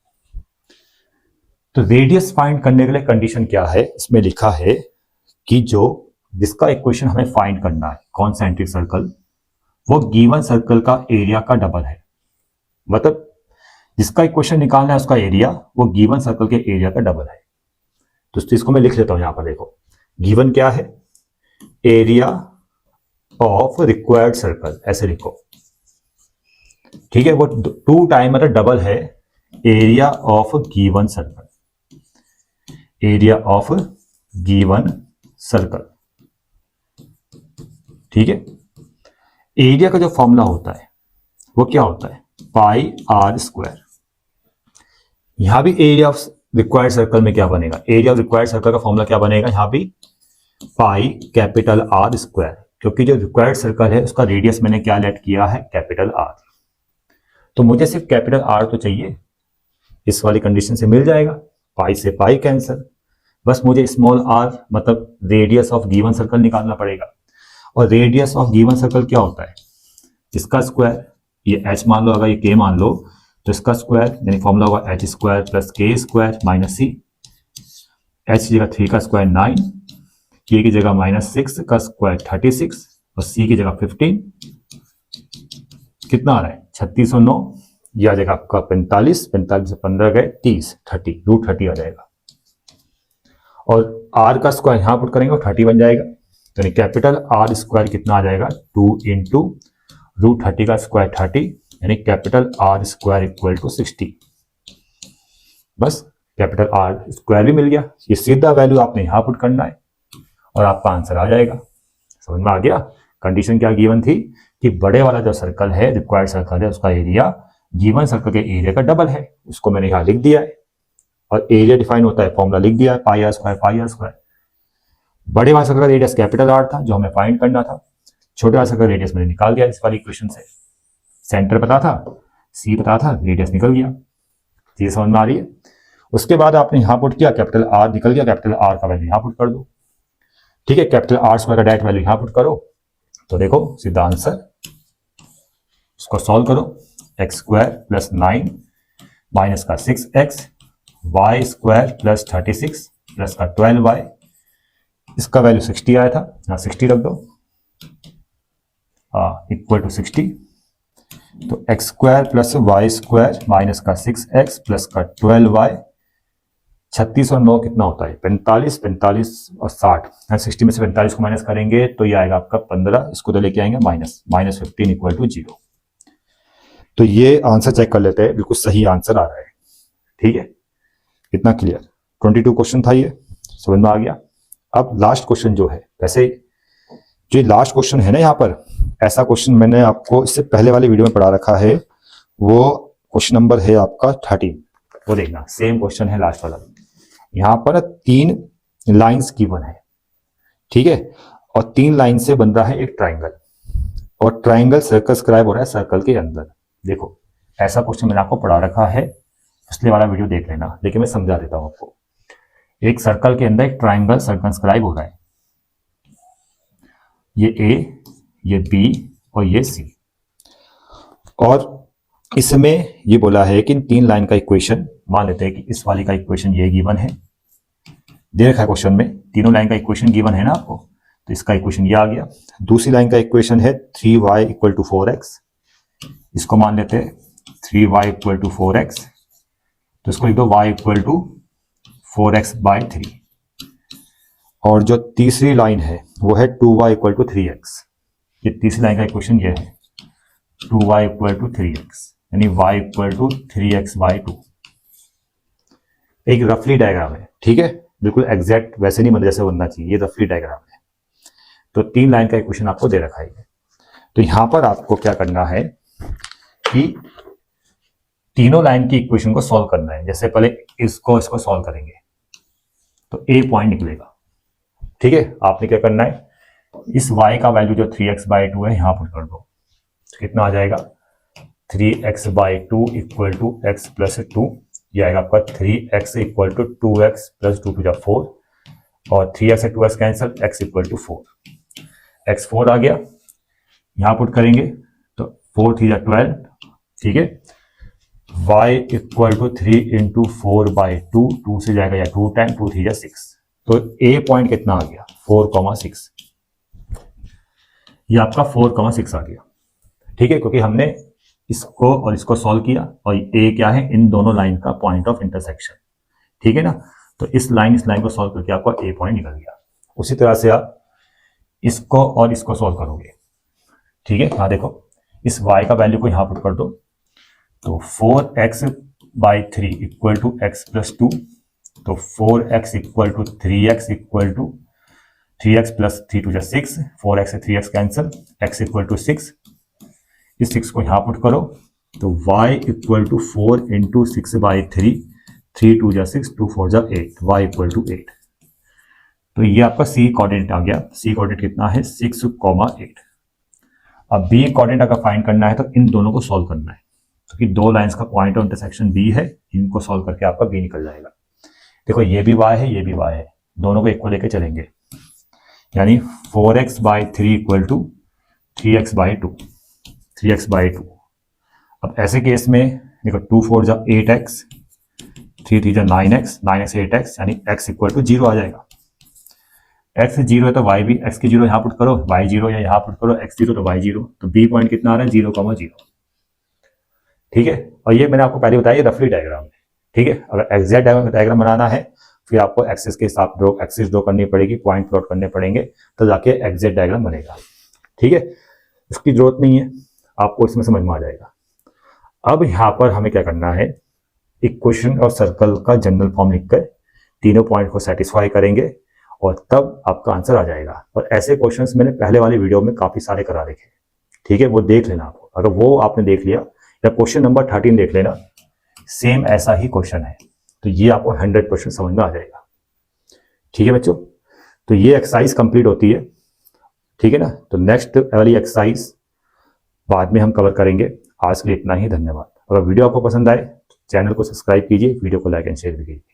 तो रेडियस फाइंड करने के लिए कंडीशन क्या है, इसमें लिखा है कि जिसका इक्वेशन हमें फाइंड करना है, कॉन्सेंट्रिक सर्कल, वो गिवन सर्कल का एरिया का डबल है। मतलब जिसका इक्वेशन निकालना है उसका एरिया वो गिवन सर्कल के एरिया का डबल है। तो इसको मैं लिख लेता हूं यहां पर, देखो गिवन क्या है, एरिया ऑफ रिक्वायर्ड सर्कल, ऐसे लिखो, ठीक है। वो 2 टाइम मतलब डबल है area of given circle, area of given circle, ठीक है। एरिया का जो फॉर्मूला होता है वो क्या होता है, πr²। यहां भी एरिया ऑफ रिक्वायर्ड सर्कल में क्या बनेगा, एरिया ऑफ रिक्वायर्ड सर्कल का फॉर्मूला क्या बनेगा, यहां भी πR², क्योंकि जो रिक्वायर्ड सर्कल है उसका रेडियस मैंने क्या लेट किया है, कैपिटल R। तो मुझे सिर्फ कैपिटल R तो चाहिए, इस वाली कंडीशन से मिल जाएगा, पाई से पाई कैंसिल, बस मुझे स्मॉल r मतलब रेडियस ऑफ गिवन सर्कल निकालना पड़ेगा। और रेडियस ऑफ गिवन सर्कल क्या होता है, इसका स्क्वायर, ये h मान लो, अगर ये k मान लो तो इसका स्क्वायर, यानी फॉर्मूला होगा h² + k² - c। h की जगह 3 का स्क्वायर 9, k की जगह -6 का स्क्वायर 36, और c की जगह 15, कितना आ रहा है 3609, यह आ जाएगा आपका 45, 45 से 15 गए 30, 30 √30 आ जाएगा। और r का स्क्वायर यहां पुट करेंगे 30 बन जाएगा, तो कैपिटल R² कितना आ जाएगा, 2 × √30 का स्क्वायर 30, यानी कैपिटल R² = 60। बस कैपिटल R² भी मिल गया। ये सीधा वैल्यू आपने यहां पुट करना है और आपका आंसर आ जाएगा। समझ में आ गया। कंडीशन क्या गिवन थी कि बड़े वाला जो सर्कल है, रिक्वायर्ड सर्कल है, उसका एरिया गिवन सर्कल के एरिया का डबल है। उसको मैंने यहां लिख दिया है, और एरिया डिफाइन होता है, फॉर्मूला लिख दिया है, πr²। बड़े वाले सर्कल का रेडियस कैपिटल R था जो हमें फाइंड करना था, छोटे वाले सर्कल का रेडियस मैंने निकाल दिया इस वाली इक्वेशन से। सेंटर पता था, C पता था, रेडियस निकल गया। चीज समझ में आ रही है। उसके बाद आपने यहां पुट किया, कैपिटल R निकल गया, कैपिटल R का वैल्यू यहां पुट कर दो, ठीक है। कैपिटल R² का डायरेक्ट वैल्यू यहां पुट करो, तो देखो सीधा आंसर, उसको सॉल्व करो, x² + 9 माइनस का 6x, y² + 36 प्लस का 12y, इसका वैल्यू 60 आया था, यहाँ 60 रख दो, = 60। तो x² + y² माइनस का 6x प्लस का 12y, 36 और 9 कितना होता है, 45, 45 और 60, 60 में से 45 को माइनस करेंगे तो ये आएगा आपका 15, इसको तो लेके आएंगे -15 = 0। तो ये आंसर चेक कर लेते हैं, बिल्कुल सही आंसर आ रहा है, ठीक है। कितना क्लियर, 22 क्वेश्चन था ये, समझ में आ गया। अब लास्ट क्वेश्चन जो है, वैसे जो लास्ट क्वेश्चन है ना यहाँ पर, ऐसा क्वेश्चन मैंने आपको इससे पहले वाले वीडियो में पढ़ा रखा है, वो क्वेश्चन नंबर है आपका 13, वो देखना, सेम क्वेश्चन है लास्ट वाला। यहाँ पर 3 लाइंस गिवन है, ठीक है, और 3 लाइन से बन रहा है एक ट्राइंगल, और ट्राइंगल सर्कल हो रहा है सर्कल के अंदर। देखो ऐसा क्वेश्चन मैंने आपको पढ़ा रखा है, पिछले वाला वीडियो देख लेना, लेकिन मैं समझा देता हूं आपको। एक सर्कल के अंदर एक ट्राइंगल सर्कमस्क्राइब हो रहा है, ये A, ये B और ये C, और इसमें ये बोला है कि इन 3 लाइन का इक्वेशन, मान लेते हैं कि इस वाली का इक्वेशन ये गिवन है, दे रखा है क्वेश्चन में, तीनों लाइन का इक्वेशन गिवन है ना आपको, तो इसका इक्वेशन ये आ गया। दूसरी लाइन का इक्वेशन है 3y = 4x, इसको मान लेते हैं 3y = 4x, तो इसको लिख दो y = 4x/3। और जो तीसरी लाइन है वो है 2y = 3x, ये तीसरी लाइन का इक्वेशन ये है 2y = 3x, यानी y = 3x/2। एक रफली डायग्राम है, ठीक है, बिल्कुल एग्जैक्ट वैसे नहीं बना जैसे बनना चाहिए, ये रफली डायग्राम है। तो 3 लाइन का इक्वेशन आपको दे रखा है। तो यहां पर आपको क्या करना है कि तीनों लाइन की इक्वेशन को सॉल्व करना है। जैसे पहले इसको सॉल्व करेंगे तो ए पॉइंट निकलेगा, ठीक है। आपने क्या करना है, इस y का वैल्यू जो 3x/2 है यहां पुट कर दो, तो कितना आ जाएगा 3x/2 equal to x plus 2, ये आएगा आपका 3x equal to 2x plus 2 to 4, और 3x से 2x cancel, x equal to 4, x 4 आ गया, यहां पुट करेंगे तो 4 3 12, ठीक है। y इक्वल टू 3 इंटू 4/2, 2 से जाएगा या 2 10, 2 3 6, तो a पॉइंट कितना आ गया 4,6, ये आपका 4,6 आ गया, ठीक है, क्योंकि हमने इसको और इसको सॉल्व किया और ए क्या है, इन दोनों लाइन का पॉइंट ऑफ इंटरसेक्शन, ठीक है ना। तो इस लाइन को सॉल्व करके आपका ए पॉइंट निकल गया। उसी तरह से आप इसको और इसको सॉल्व करोगे, ठीक है। हाँ देखो, इस y का वैल्यू को यहां पुट कर दो, तो 4x/3 equal to x plus 2, तो 4x equal to 3x equal to 3x plus 3 2 6, 4x से 3x cancel, x equal to 6, इस 6 को यहां पुट करो तो y equal to 4 into 6/3, 3 2 6, 2 4 8, y equal to 8। तो ये आपका c कोऑर्डिनेट आ गया। c कोऑर्डिनेट कितना है 6,8। अब b कोऑर्डिनेट अगर फाइंड करना है तो इन दोनों को सॉल्व करना है, क्योंकि दो लाइंस का पॉइंट ऑफ इंटरसेक्शन b है, इनको सॉल्व करके आपका b निकल जाएगा। देखो ये भी y है, ये भी y है, दोनों को इक्वल लेके चलेंगे, यानी 4x/3 equal to 3x/2, 3x/2। अब ऐसे केस में देखो 2 4 जा 8x, 3 3 जा 9x, 9x 8x, यानी x इक्वल टू 0 आ जाएगा। x 0 है तो y भी, x की 0 यहाँ पुट करो, y 0 या यहाँ पुट करो, x 0 तो y 0, तो b पॉइंट कितना आ रहा है 0,0, ठीक है। और ये मैंने आपको पहले बताया रफली डायग्राम है, ठीक है। अगर एग्जैक्ट डायग्राम बनाना है फिर आपको एक्सिस के साथ एक्सिस ड्रॉ करनी पड़ेगी, पॉइंट प्लॉट करने पड़ेंगे, तो जाके एग्जैक्ट डायग्राम बनेगा, ठीक है। उसकी जरूरत नहीं है, आपको इसमें समझ में आ जाएगा। अब यहाँ पर हमें क्या करना है, इक्वेशन और सर्कल का जनरल फॉर्म लिखकर तीनों पॉइंट को सेटिस्फाई करेंगे और तब आपका आंसर आ जाएगा। और ऐसे क्वेश्चंस मैंने पहले वाली वीडियो में काफी सारे करा रखे, ठीक है, वो देख लेना आप। अगर वो आपने देख लिया या क्वेश्चन नंबर 13 देख लेना, सेम ऐसा ही क्वेश्चन है, तो ये आपको 100% समझ में आ जाएगा, ठीक है बच्चों। तो ये एक्सरसाइज कंप्लीट होती है, ठीक है ना। तो नेक्स्ट वाली एक्सरसाइज बाद में हम कवर करेंगे। आज के लिए इतना ही, धन्यवाद। अगर वीडियो आपको पसंद आए तो चैनल को सब्सक्राइब कीजिए, वीडियो को लाइक एंड शेयर भी कीजिए।